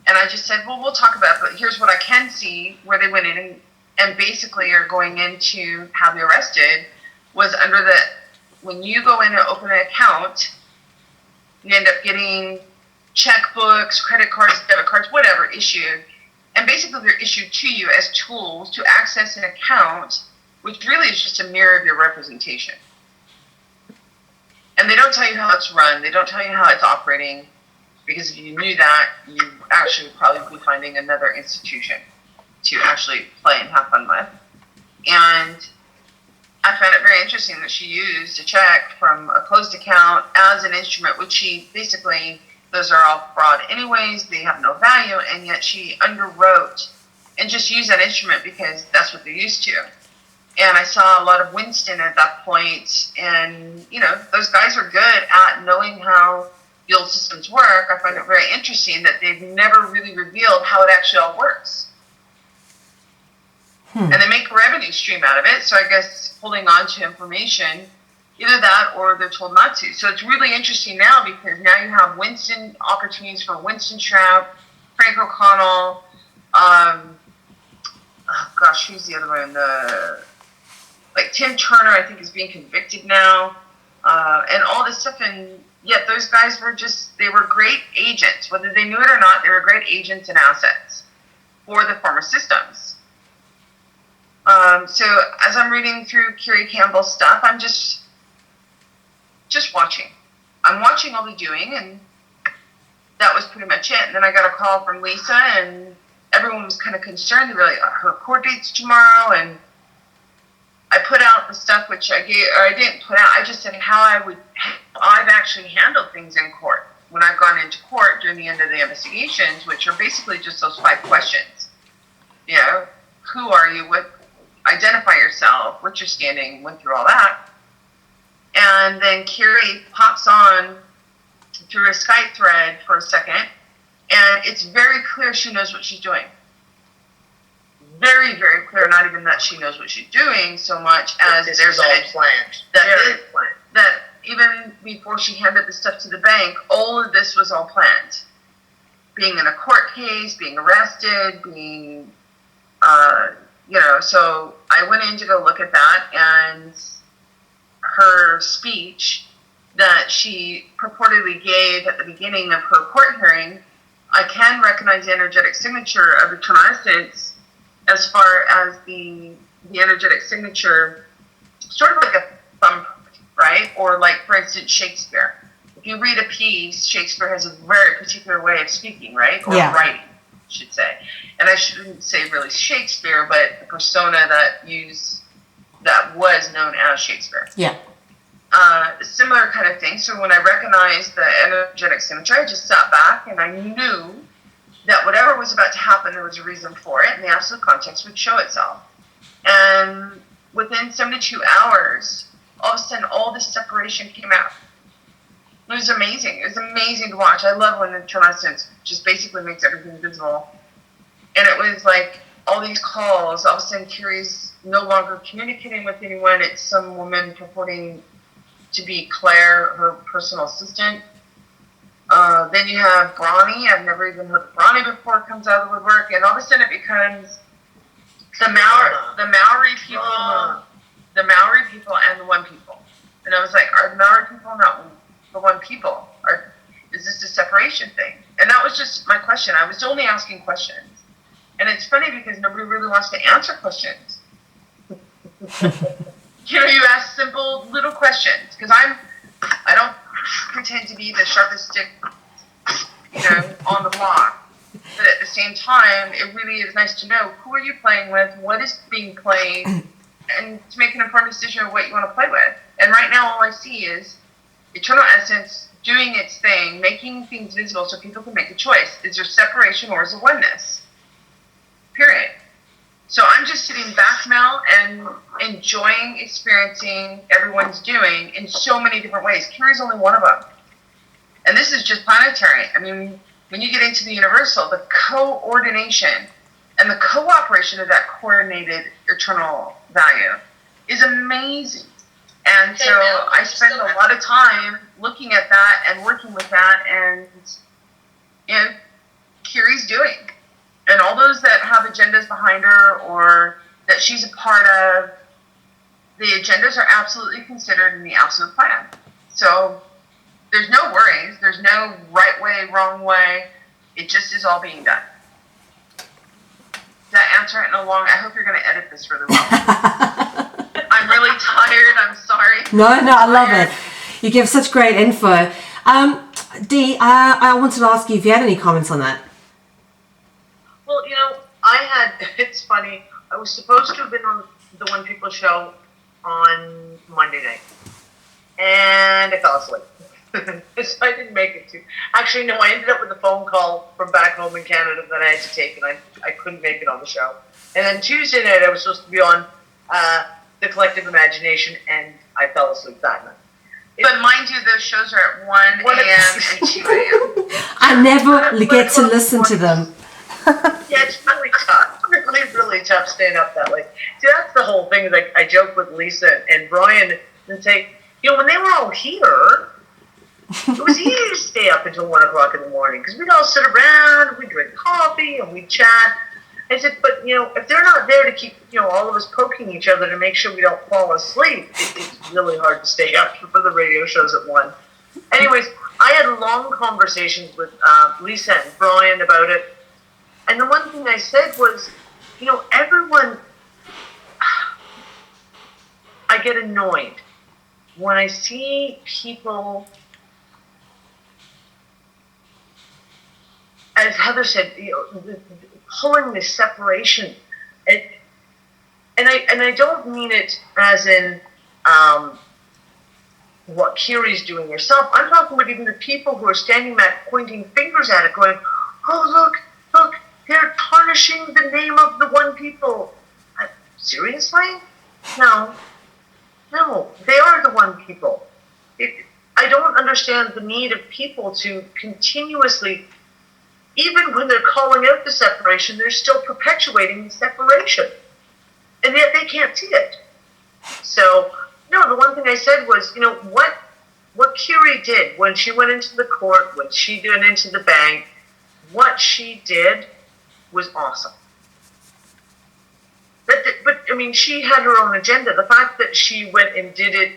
And I just said, well, we'll talk about it, but here's what I can see where they went in and basically are going in to have you arrested was under when you go in and open an account, you end up getting checkbooks, credit cards, debit cards, whatever issued. And basically they're issued to you as tools to access an account, which really is just a mirror of your representation. And they don't tell you how it's run. They don't tell you how it's operating. Because if you knew that, you actually would probably be finding another institution to actually play and have fun with. And I found it very interesting that she used a check from a closed account as an instrument, which she basically, those are all fraud anyways, they have no value, and yet she underwrote and just used that instrument because that's what they're used to. And I saw a lot of Winston at that point, and, you know, those guys are good at knowing how the old systems work. I find it very interesting that they've never really revealed how it actually all works. And they make a revenue stream out of it, so I guess holding on to information, either that or they're told not to. So it's really interesting now because now you have opportunities for Winston Trout, Frank O'Connell, who's the other one? Tim Turner, I think, is being convicted now, and all this stuff. And yet those guys they were great agents. Whether they knew it or not, they were great agents and assets for the former systems. So as I'm reading through Kiri Campbell's stuff, I'm just watching. I'm watching all the doing, and that was pretty much it. And then I got a call from Lisa, and everyone was kind of concerned. They were like, her court date's tomorrow, and I put out the stuff which I didn't put out. I just said how I've actually handled things in court when I've gone into court during the end of the investigations, which are basically just those 5 questions. You know, who are you? What? Identify yourself. What's your standing? Went through all that. And then Kiri pops on through a Skype thread for a second, and it's very clear she knows what she's doing. Very, very clear. Not even that she knows what she's doing so much as this there's is all planned. That even before she handed the stuff to the bank, all of this was all planned. Being in a court case, being arrested, being, so I went in to go look at that, and her speech that she purportedly gave at the beginning of her court hearing, I can recognize the energetic signature of eternal essence as far as the energetic signature, sort of like a thumbprint, right? Or like, for instance, Shakespeare. If you read a piece, Shakespeare has a very particular way of speaking, right? Or writing, I should say. And I shouldn't say really Shakespeare, but the persona that was known as Shakespeare. Yeah. Similar kind of thing. So when I recognized the energetic signature, I just sat back and I knew that whatever was about to happen, there was a reason for it, and the absolute context would show itself. And within 72 hours, all of a sudden, all this separation came out. It was amazing. It was amazing to watch. I love when internal essence just basically makes everything visible. And it was like all these calls, all of a sudden Kiri's no longer communicating with anyone. It's some woman purporting to be Claire, her personal assistant. Then you have Brawny. I've never even heard of Brawny before. Comes out of the woodwork, and all of a sudden it becomes the Maori people, and the One people. And I was like, are the Maori people not the One people? Is this a separation thing? And that was just my question. I was only asking questions, and it's funny because nobody really wants to answer questions. You ask simple little questions because I don't pretend to be the sharpest stick, on the block. But at the same time, it really is nice to know who are you playing with, what is being played, and to make an informed decision of what you want to play with. And right now, all I see is Eternal Essence doing its thing, making things visible so people can make a choice. Is there separation or is there oneness? Period. So I'm just sitting back now and enjoying, experiencing everyone's doing in so many different ways. Kiri's only one of them. And this is just planetary. I mean, when you get into the universal, the coordination and the cooperation of that coordinated eternal value is amazing. And so I spend a lot of time looking at that and working with that, and Kiri's doing. And all those that have agendas behind her or that she's a part of, the agendas are absolutely considered in the absolute plan. So there's no worries. There's no right way, wrong way. It just is all being done. Does that answer it in a long... I hope you're going to edit this really well. I'm really tired. I'm sorry. No, I love it. You give such great info. Dee, I wanted to ask you if you had any comments on that. Well, it's funny, I was supposed to have been on the One People show on Monday night, and I fell asleep. So I didn't make it to. Actually, no, I ended up with a phone call from back home in Canada that I had to take, and I couldn't make it on the show. And then Tuesday night, I was supposed to be on The Collective Imagination, and I fell asleep that night. But mind you, those shows are at 1 a.m. and 2 a.m. I never get to listen to them. Yeah, it's really tough. Really, really tough staying up that late. See, that's the whole thing. Like, I joke with Lisa and Brian and say, when they were all here, it was easy to stay up until 1 o'clock in the morning because we'd all sit around, we'd drink coffee, and we'd chat. I said, but, if they're not there to keep, all of us poking each other to make sure we don't fall asleep, it's really hard to stay up for the radio shows at 1. Anyways, I had long conversations with Lisa and Brian about it. And the one thing I said was, everyone, I get annoyed when I see people, as Heather said, pulling this separation. And I don't mean it as in, what Kiri's doing herself. I'm talking about even the people who are standing back pointing fingers at it going, oh, look, they're tarnishing the name of the one people. Seriously? No, they are the one people. I don't understand the need of people to continuously, even when they're calling out the separation, they're still perpetuating the separation. And yet they can't see it. So, no, the one thing I said was, what Kiri did when she went into the court, when she went into the bank, what she did was awesome. But she had her own agenda. The fact that she went and did it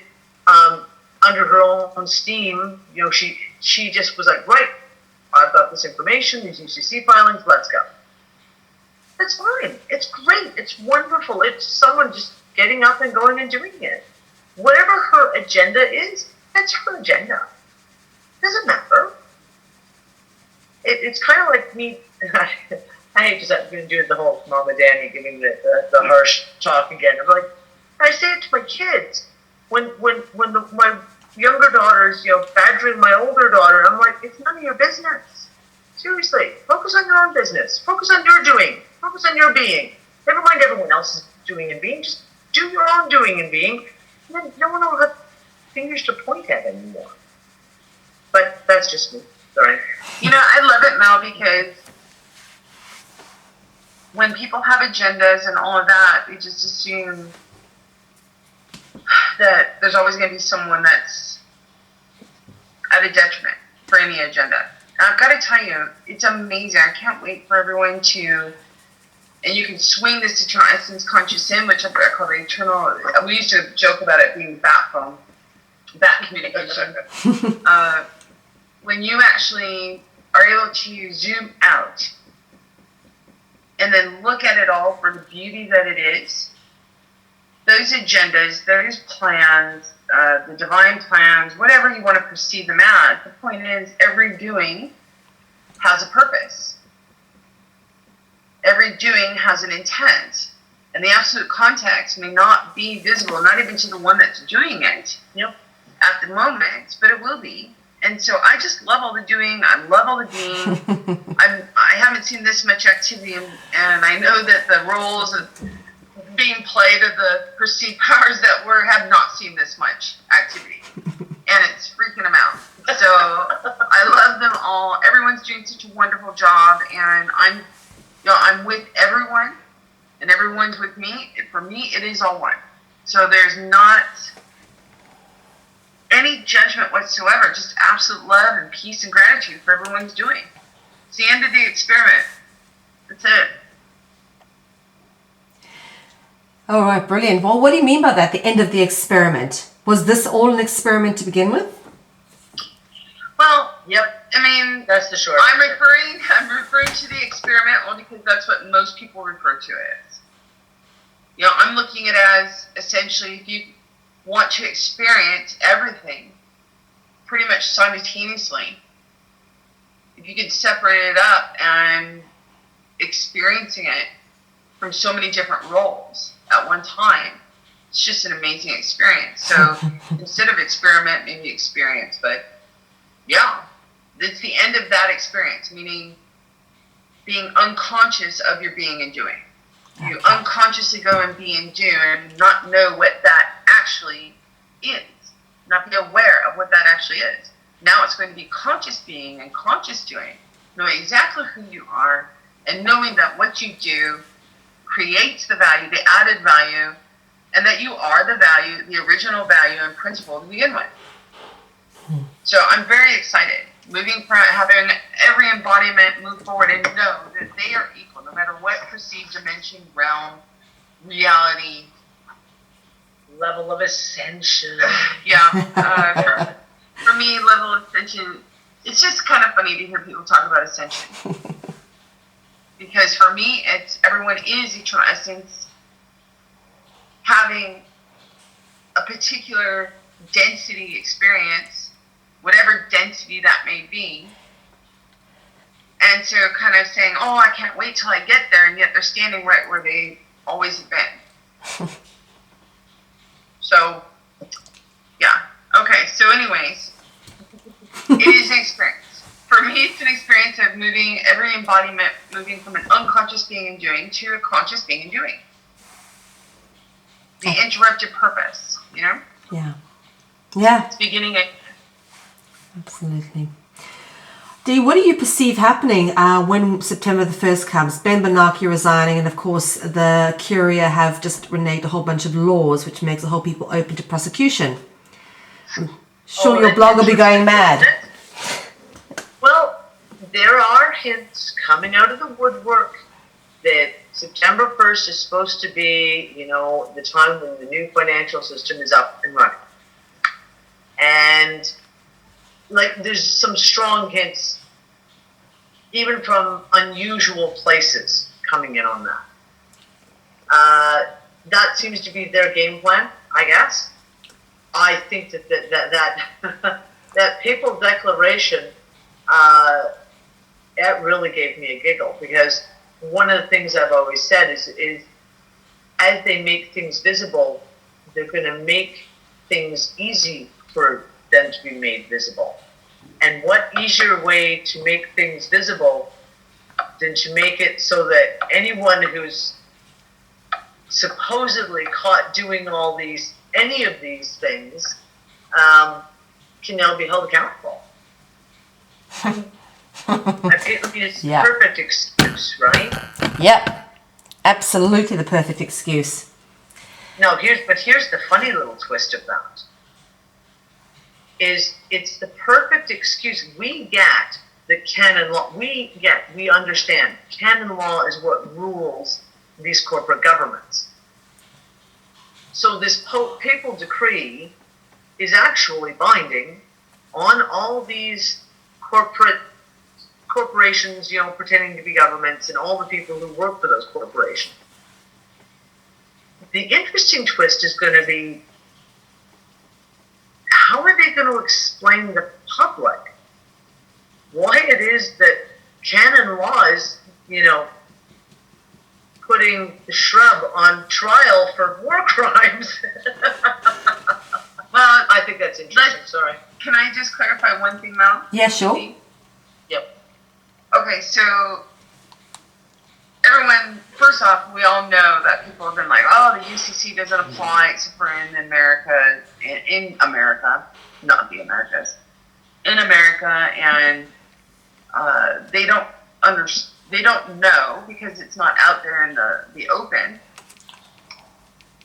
under her own steam, she just was like, right, I've got this information, these UCC filings, let's go. That's fine. It's great. It's wonderful. It's someone just getting up and going and doing it. Whatever her agenda is, that's her agenda. Doesn't matter. It's kind of like me. I hate to do the whole Mama Danny giving the harsh talk again. I'm like, I say it to my kids when my younger daughter's badgering my older daughter. I'm like, it's none of your business. Seriously, focus on your own business. Focus on your doing. Focus on your being. Never mind everyone else's doing and being. Just do your own doing and being. And then no one will have fingers to point at anymore. But that's just me. Sorry. I love it, Mel, because when people have agendas and all of that, they just assume that there's always going to be someone that's at a detriment for any agenda. And I've got to tell you, it's amazing. I can't wait for everyone to, and you can swing this eternal essence conscious sin, which I call the eternal, we used to joke about it being bat phone, bat communication. When you actually are able to zoom out and then look at it all for the beauty that it is, those agendas, those plans, the divine plans, whatever you want to perceive them as, the point is every doing has a purpose. Every doing has an intent. And the absolute context may not be visible, not even to the one that's doing it at the moment, but it will be. And so I just love all the doing. I love all the being. I haven't seen this much activity, and I know that the roles of being played of the perceived powers that have not seen this much activity, and it's freaking them out. So I love them all. Everyone's doing such a wonderful job, and I'm with everyone, and everyone's with me. For me, it is all one. So there's not any judgment whatsoever, just absolute love and peace and gratitude for everyone's doing. It's the end of the experiment. That's it. All right, brilliant. Well, what do you mean by that, the end of the experiment? Was this all an experiment to begin with? Well, yep. That's the short. I'm referring to the experiment only because that's what most people refer to it as. I'm looking at it as essentially if you want to experience everything pretty much simultaneously, if you could separate it up and experiencing it from so many different roles at one time, it's just an amazing experience. So instead of experiment, maybe experience. But yeah, it's the end of that experience, meaning being unconscious of your being and doing. You unconsciously go and be and do and not know what that actually is, not be aware of what that actually is. Now it's going to be conscious being and conscious doing, knowing exactly who you are and knowing that what you do creates the value, the added value, and that you are the value, the original value and principle to begin with. So I'm very excited, moving from having every embodiment move forward and know that they are equal, no matter what perceived dimension, realm, reality, Level of ascension. For me, level of ascension, it's just kind of funny to hear people talk about ascension. Because for me, everyone is eternal essence, having a particular density experience, whatever density that may be. And so kind of saying, oh, I can't wait till I get there, and yet they're standing right where they always have been. So, yeah. Okay, Okay, so anyways, it is an experience. For me, it's an experience of moving every embodiment, moving from an unconscious being and doing to a conscious being and doing. The interrupted purpose, you know? Yeah. Yeah. It's beginning at... Absolutely. Dee, what do you perceive happening when September the 1st comes? Ben Bernanke resigning, and of course the Curia have just reneged a whole bunch of laws, which makes the whole people open to prosecution. I'm sure your blog will be going mad. Well, there are hints coming out of the woodwork that September 1st is supposed to be, you know, the time when the new financial system is up and running. And, like, there's some strong hints, even from unusual places, coming in on that. That seems to be their game plan, I guess. I think that papal declaration, that really gave me a giggle, because one of the things I've always said is as they make things visible, they're going to make things easy for them to be made visible. And what easier way to make things visible than to make it so that anyone who's supposedly caught doing any of these things, can now be held accountable. I mean, it's the perfect excuse, right? Yep. Absolutely the perfect excuse. No, here's the funny little twist of that. It's the perfect excuse. We get the canon law. We understand canon law is what rules these corporate governments. So this papal decree is actually binding on all these corporations, you know, pretending to be governments, and all the people who work for those corporations. The interesting twist is going to be, how are they going to explain to the public why it is that canon law is, you know, putting the shrub on trial for war crimes? Well, I think that's interesting. Sorry. Can I just clarify one thing, Mel? Yeah, sure. Yep. Okay, so everyone, first off, we all know that people have been like, oh, the UCC doesn't apply except for in America, not the Americas, in America, and they don't know, because it's not out there in the open,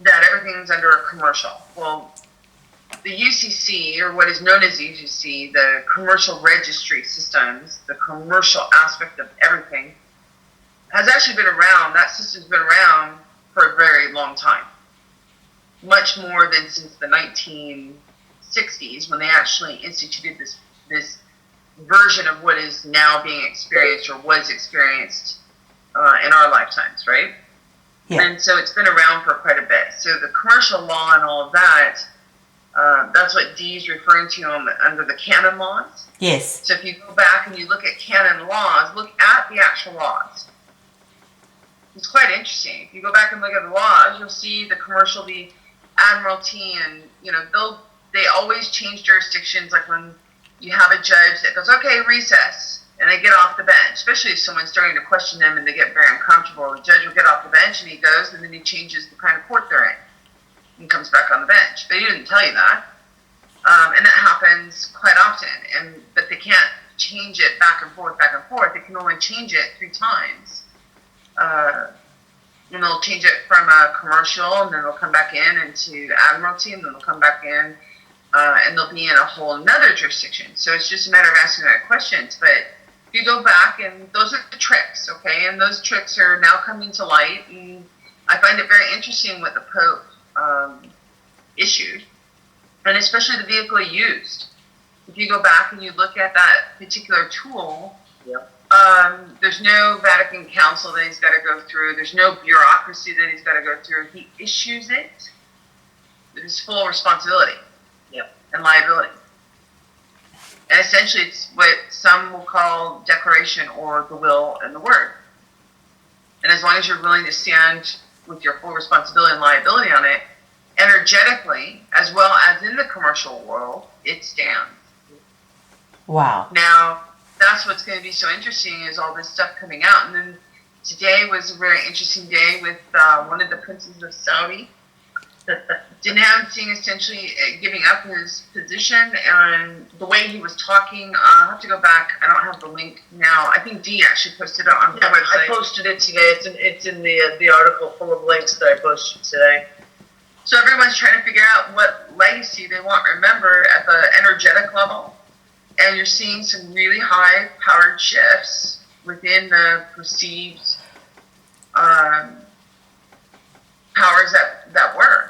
that everything's under a commercial. Well, the UCC, or what is known as UCC, the commercial registry systems, the commercial aspect of everything, has actually been around. That system's been around for a very long time. Much more than since the 1960s, when they actually instituted this version of what is now being experienced, or was experienced in our lifetimes, right? Yeah. And so it's been around for quite a bit. So the commercial law and all of that, that's what Dee's referring to under the canon laws. Yes. So if you go back and you look at canon laws, look at the actual laws. It's quite interesting. If you go back and look at the laws, you'll see the commercial, the admiralty, and, you know, they always change jurisdictions. Like when you have a judge that goes, okay, recess, and they get off the bench, especially if someone's starting to question them and they get very uncomfortable. The judge will get off the bench and he goes, and then he changes the kind of court they're in and comes back on the bench. But he didn't tell you that. And that happens quite often. But they can't change it back and forth. They can only change it 3 times. And they'll change it from a commercial, and then they'll come back in into admiralty, and then they'll come back in, and they'll be in a whole another jurisdiction. So it's just a matter of asking the right questions. But if you go back, and those are the tricks, okay? And those tricks are now coming to light, and I find it very interesting what the Pope issued, and especially the vehicle he used. If you go back and you look at that particular tool, there's no Vatican Council that he's got to go through. There's no bureaucracy that he's got to go through. He issues it. It's full responsibility and liability. And essentially, it's what some will call declaration, or the will and the word. And as long as you're willing to stand with your full responsibility and liability on it, energetically, as well as in the commercial world, it stands. Wow. Now, that's what's going to be so interesting is all this stuff coming out. And then today was a very interesting day with one of the princes of Saudi denouncing, essentially giving up his position, and the way he was talking. I'll have to go back. I don't have the link now. I think Dee actually posted it on her website. I posted it today. It's in the article full of links that I posted today. So everyone's trying to figure out what legacy they want to remember at the energetic level. And you're seeing some really high-powered shifts within the perceived powers that were.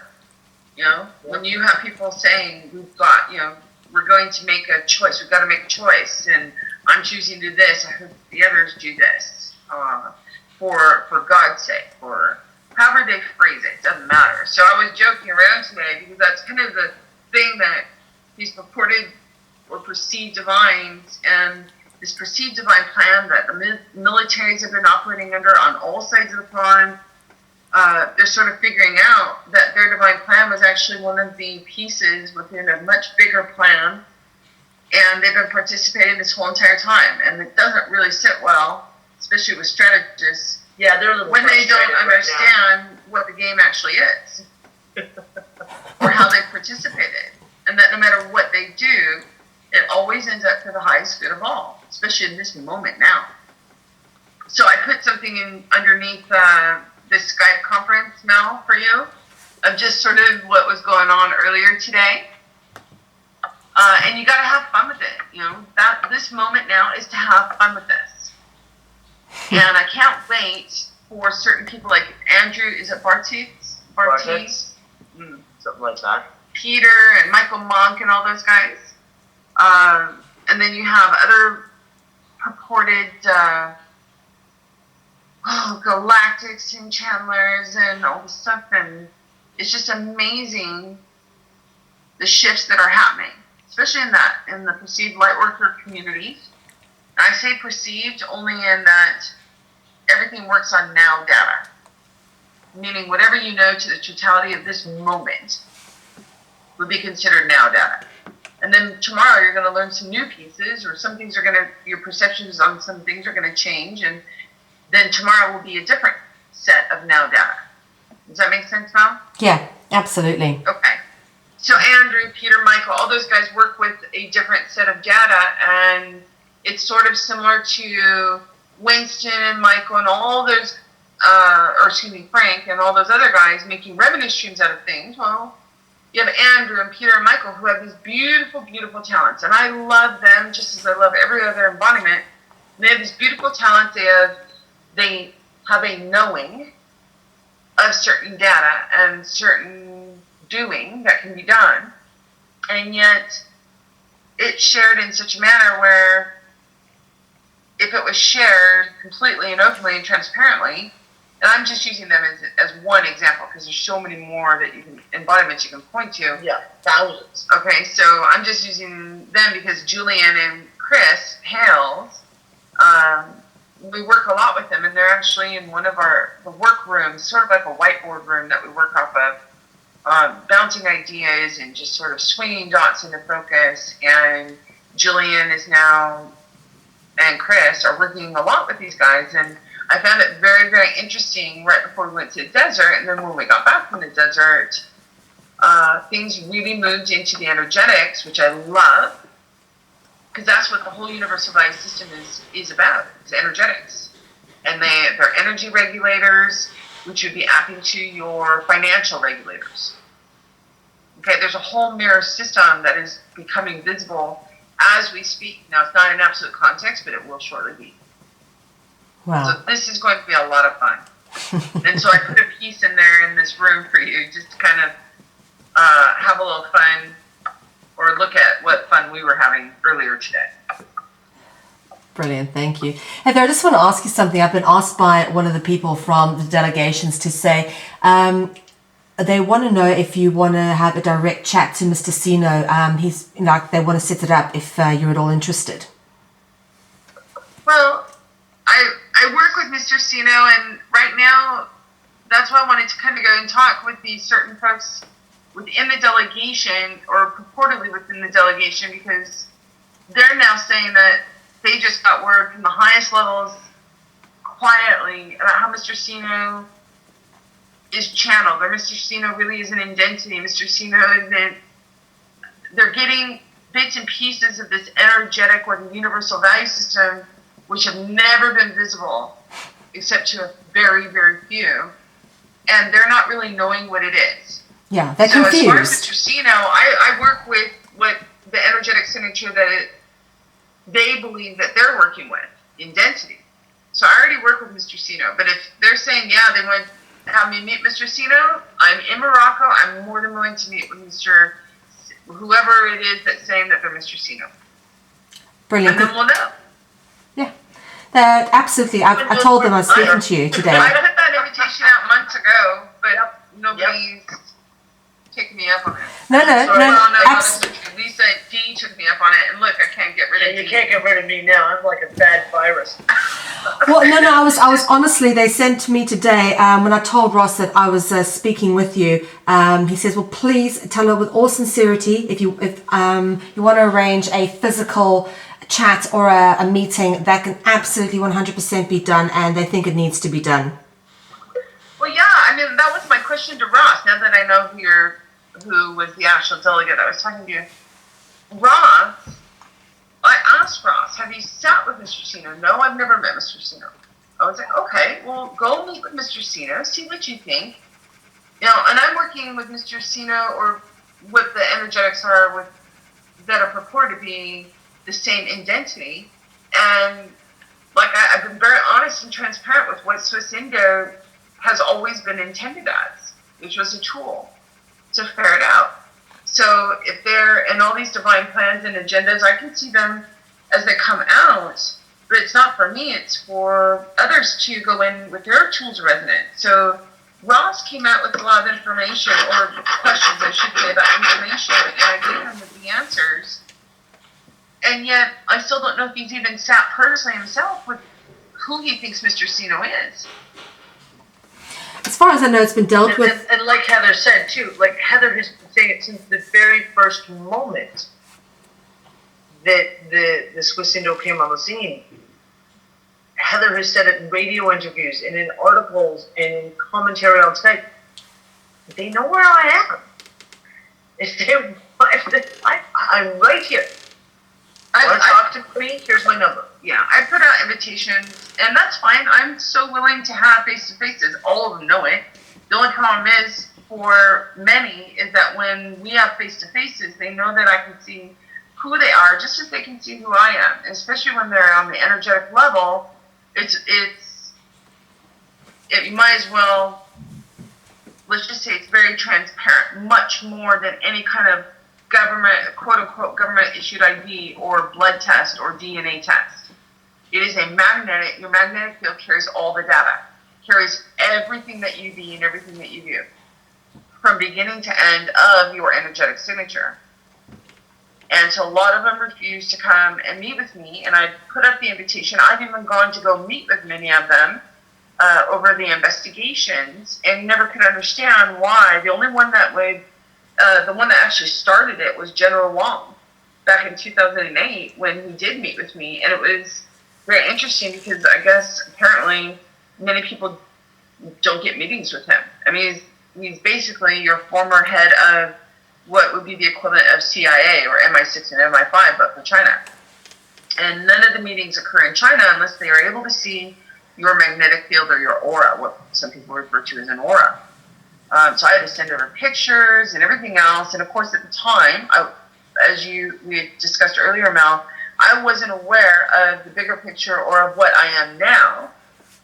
You know, when you have people saying, we've got, we're going to make a choice, we've got to make a choice, and I'm choosing to do this, I hope the others do this, for God's sake, or however they phrase it, doesn't matter. So I was joking around today because that's kind of the thing that these purported or perceived divines and this perceived divine plan that the militaries have been operating under on all sides of the pond. They're sort of figuring out that their divine plan was actually one of the pieces within a much bigger plan, and they've been participating this whole entire time, and it doesn't really sit well, especially with strategists. Yeah, they're a little when they don't right understand what the game actually is, or how they participated, and that no matter what they do, it always ends up for the highest good of all, especially in this moment now. So I put something in underneath this Skype conference, Mel, for you, of just sort of what was going on earlier today. And you got to have fun with it. That this moment now is to have fun with this. And I can't wait for certain people like Andrew, is it Bartiz? Something like that. Peter and Michael Monk and all those guys. And then you have other purported galactics and channelers and all this stuff, and it's just amazing the shifts that are happening, especially in the perceived lightworker community. I say perceived only in that everything works on now data, meaning whatever you know to the totality of this moment would be considered now data. And then tomorrow you're going to learn some new pieces, or some things your perceptions on some things are going to change, and then tomorrow will be a different set of now data. Does that make sense, Mel? Yeah, absolutely. Okay. So Andrew, Peter, Michael, all those guys work with a different set of data, and it's sort of similar to Winston and Michael and all those, Frank and all those other guys making revenue streams out of things. Well, you have Andrew and Peter and Michael who have these beautiful, beautiful talents, and I love them just as I love every other embodiment. They have these beautiful talents. They have a knowing of certain data and certain doing that can be done, and yet it's shared in such a manner where if it was shared completely and openly and transparently, and I'm just using them as one example because there's so many more embodiments you can point to. Yeah, thousands. Okay, so I'm just using them because Julian and Chris Hales, we work a lot with them, and they're actually in one of the work rooms, sort of like a whiteboard room that we work off of, bouncing ideas and just sort of swinging dots into focus. And Julian is now, and Chris are working a lot with these guys, and I found it very, very interesting right before we went to the desert, and then when we got back from the desert, things really moved into the energetics, which I love, because that's what the whole universal value system is about. It's energetics. And they're energy regulators, which would be acting to your financial regulators. Okay, there's a whole mirror system that is becoming visible as we speak. Now, it's not in absolute context, but it will shortly be. Wow. So this is going to be a lot of fun. And so I put a piece in there in this room for you, just to kind of have a little fun, or look at what fun we were having earlier today. Brilliant, thank you. Heather, I just want to ask you something. I've been asked by one of the people from the delegations to say they want to know if you want to have a direct chat to Mr. Sino. They want to set it up if you're at all interested. Well, I work with Mr. Sino, and right now that's why I wanted to kind of go and talk with these certain folks within the delegation, or purportedly within the delegation, because they're now saying that they just got word from the highest levels quietly about how Mr. Sino is channeled, or Mr. Sino really is an identity. Mr. Sino isn't. They're getting bits and pieces of this energetic or the universal value system, which have never been visible except to a very, very few, and they're not really knowing what it is. Yeah, they're confused. As far as Mr. Sino, I work with what the energetic signature that they believe that they're working with, identity. So I already work with Mr. Sino, but if they're saying, yeah, they want to have me meet Mr. Sino, I'm in Morocco, I'm more than willing to meet with Mr. whoever it is that's saying that they're Mr. Sino. Brilliant. And then we'll know. Yeah, absolutely. I told them I was speaking to you today. I put that invitation out months ago, but nobody's taking me up on it. No. Lisa D took me up on it, and look, I can't get rid of You D. can't get rid of me now. I'm like a bad virus. Well, no. I was honestly. They sent me today when I told Ross that I was speaking with you. He says, "Well, please tell her with all sincerity if you want to arrange a physical chat or a meeting, that can absolutely 100% be done, and they think it needs to be done." Well, yeah. I mean, that was my question to Ross. Now that I know who was the actual delegate I was talking to, Ross. I asked Ross, have you sat with Mr. Sino? No, I've never met Mr. Sino. I was like, okay, well, go meet with Mr. Sino, see what you think. And I'm working with Mr. Sino, or what the energetics are that are purported to be the same identity. And I've been very honest and transparent with what Swiss Indo has always been intended as, which was a tool to ferret out. So if they're in all these divine plans and agendas, I can see them as they come out, but it's not for me, it's for others to go in with their tools of resonance. So Ross came out with a lot of information, or questions, I should say, about information, and I gave him the answers. And yet, I still don't know if he's even sat personally himself with who he thinks Mr. Sino is. As far as I know, it's been dealt with. And like Heather said, too, like Heather has been saying it since the very first moment that the Swiss Indo came on the scene. Heather has said it in radio interviews and in articles and in commentary on Skype. They know where I am. I'm right here. Want to talk to me? Here's my number. Yeah, I put out invitations, and that's fine. I'm so willing to have face-to-faces. All of them know it. The only problem is, for many, is that when we have face-to-faces, they know that I can see who they are, just as they can see who I am. And especially when they're on the energetic level, you might as well, let's just say it's very transparent, much more than any kind of government, quote-unquote, government-issued ID or blood test or DNA test. It is your magnetic field carries all the data, carries everything that you be and everything that you do, from beginning to end of your energetic signature. And so a lot of them refused to come and meet with me, and I put up the invitation. I've even gone to go meet with many of them over the investigations, and never could understand why. The only one that would the one that actually started it was General Wong back in 2008 when he did meet with me. And it was very interesting because I guess apparently many people don't get meetings with him. I mean, he's basically your former head of what would be the equivalent of CIA or MI6 and MI5, but for China. And none of the meetings occur in China unless they are able to see your magnetic field or your aura, what some people refer to as an aura. So I had to send over pictures and everything else. And of course, at the time, we had discussed earlier, Mel, I wasn't aware of the bigger picture or of what I am now.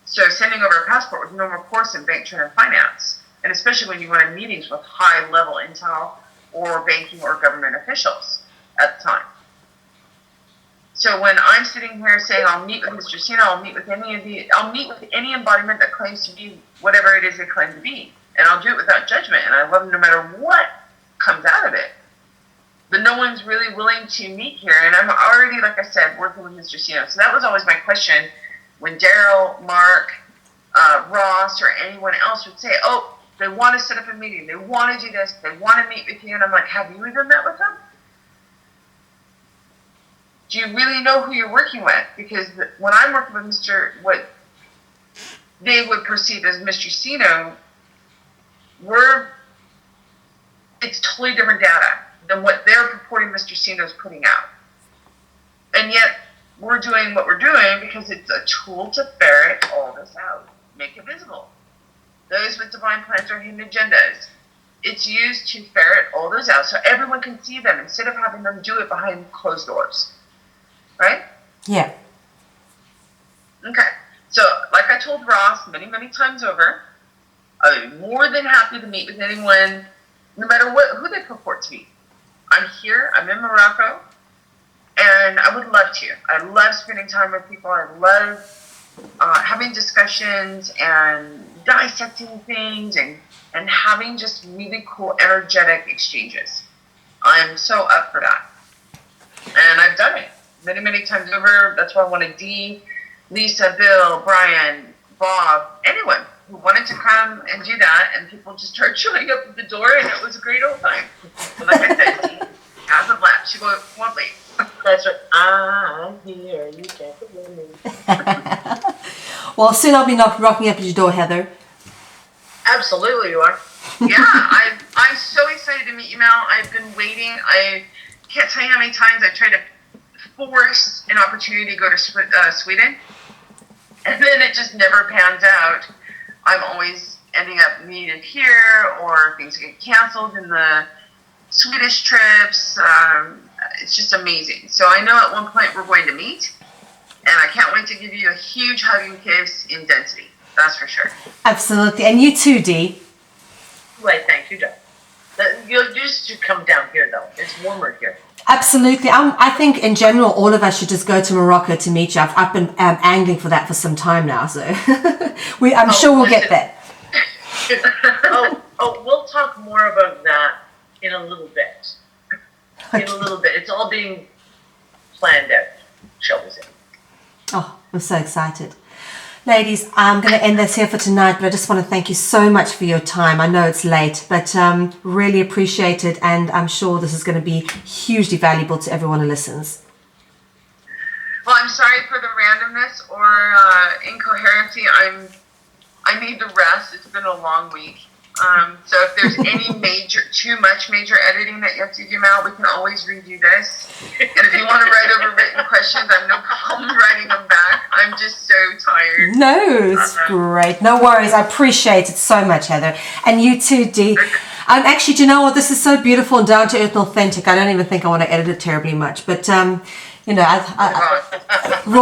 So sending over a passport was normal course in bank, trade, and finance. And especially when you went in meetings with high-level intel or banking or government officials at the time. So when I'm sitting here saying I'll meet with Mr. Sino, I'll meet with any embodiment that claims to be whatever it is they claim to be. And I'll do it without judgment, and I love them no matter what comes out of it. But no one's really willing to meet here, and I'm already, like I said, working with Mr. Sino. So that was always my question when Daryl, Mark, Ross, or anyone else would say, oh, They want to set up a meeting. They want to do this. They want to meet with you. And I'm like, have you even met with them? Do you really know who you're working with? Because when I'm working with what they would perceive as Mr. Sino, it's totally different data than what they're purporting Mr. Sino is putting out. And yet, we're doing what we're doing because it's a tool to ferret all this out, make it visible. Those with divine plans or hidden agendas. It's used to ferret all those out so everyone can see them instead of having them do it behind closed doors. Right? Yeah. Okay. So, like I told Ross many, many times over, I'm more than happy to meet with anyone, no matter who they purport to be. I'm here. I'm in Morocco. And I would love to. I love spending time with people. I love having discussions and dissecting things and having just really cool, energetic exchanges. I'm so up for that. And I've done it many, many times over. That's why I wanted Dee, Lisa, Bill, Brian, Bob, anyone who wanted to come and do that. And people just started showing up at the door, and it was a great old time. But like I said, Dee hasn't left. She won't leave. That's right. I'm here. You can't forget me. Well, soon I'll be rocking up at your door, Heather. Absolutely, you are. Yeah, I'm so excited to meet you, Mel. I've been waiting. I can't tell you how many times I've tried to force an opportunity to go to Sweden, and then it just never pans out. I'm always ending up needed here, or things get canceled in the Swedish trips. It's just amazing. So I know at one point we're going to meet, and I can't wait to give you a huge hug and kiss in density. That's for sure. Absolutely. And you too, Dee. Right, thank you, John. You just should come down here, though. It's warmer here. Absolutely. I think in general, all of us should just go to Morocco to meet you. I've been angling for that for some time now, so I'm sure we'll get there. We'll talk more about that in a little bit. In a little bit. It's all being planned out, shall we say. Oh, I'm so excited. Ladies, I'm going to end this here for tonight, but I just want to thank you so much for your time. I know it's late, but really appreciate it, and I'm sure this is going to be hugely valuable to everyone who listens. Well, I'm sorry for the randomness or incoherency. I need to rest. It's been a long week. So if there's any too much major editing that you have to do, Mal, we can always redo this. And if you want to write over written questions, I have no problem writing them back. I'm just so tired. No, it's great. No worries. I appreciate it so much, Heather. And you too, Dee. Actually, do you know what? This is so beautiful and down to earth and authentic. I don't even think I want to edit it terribly much. But, raw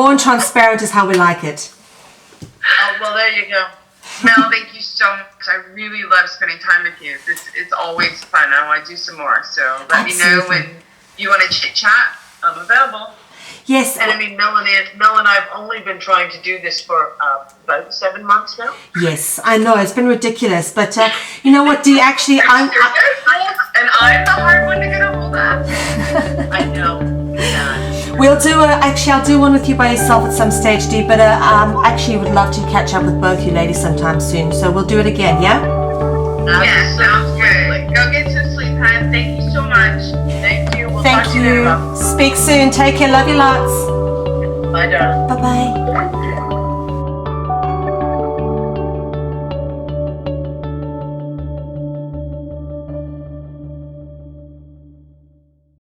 and transparent is how we like it. Oh, well, there you go. Mel, thank you so much. I really love spending time with you. It's always fun. I want to do some more. So let me know when you want to chit-chat. I'm available. Yes. And I mean, Mel and I have only been trying to do this for about 7 months now. Yes, I know. It's been ridiculous. But you know what, Dee? Actually, and I'm the hard one to get a hold of. I know. Yeah. We'll do I'll do one with you by yourself at some stage, Dee, but actually would love to catch up with both you ladies sometime soon. So we'll do it again, yeah? Yeah, sounds good. Go get some sleep, hon. Thank you so much. Thank you. We'll Thank talk to you you. later. Speak soon. Take care. Love you lots. Bye, darling. Bye-bye.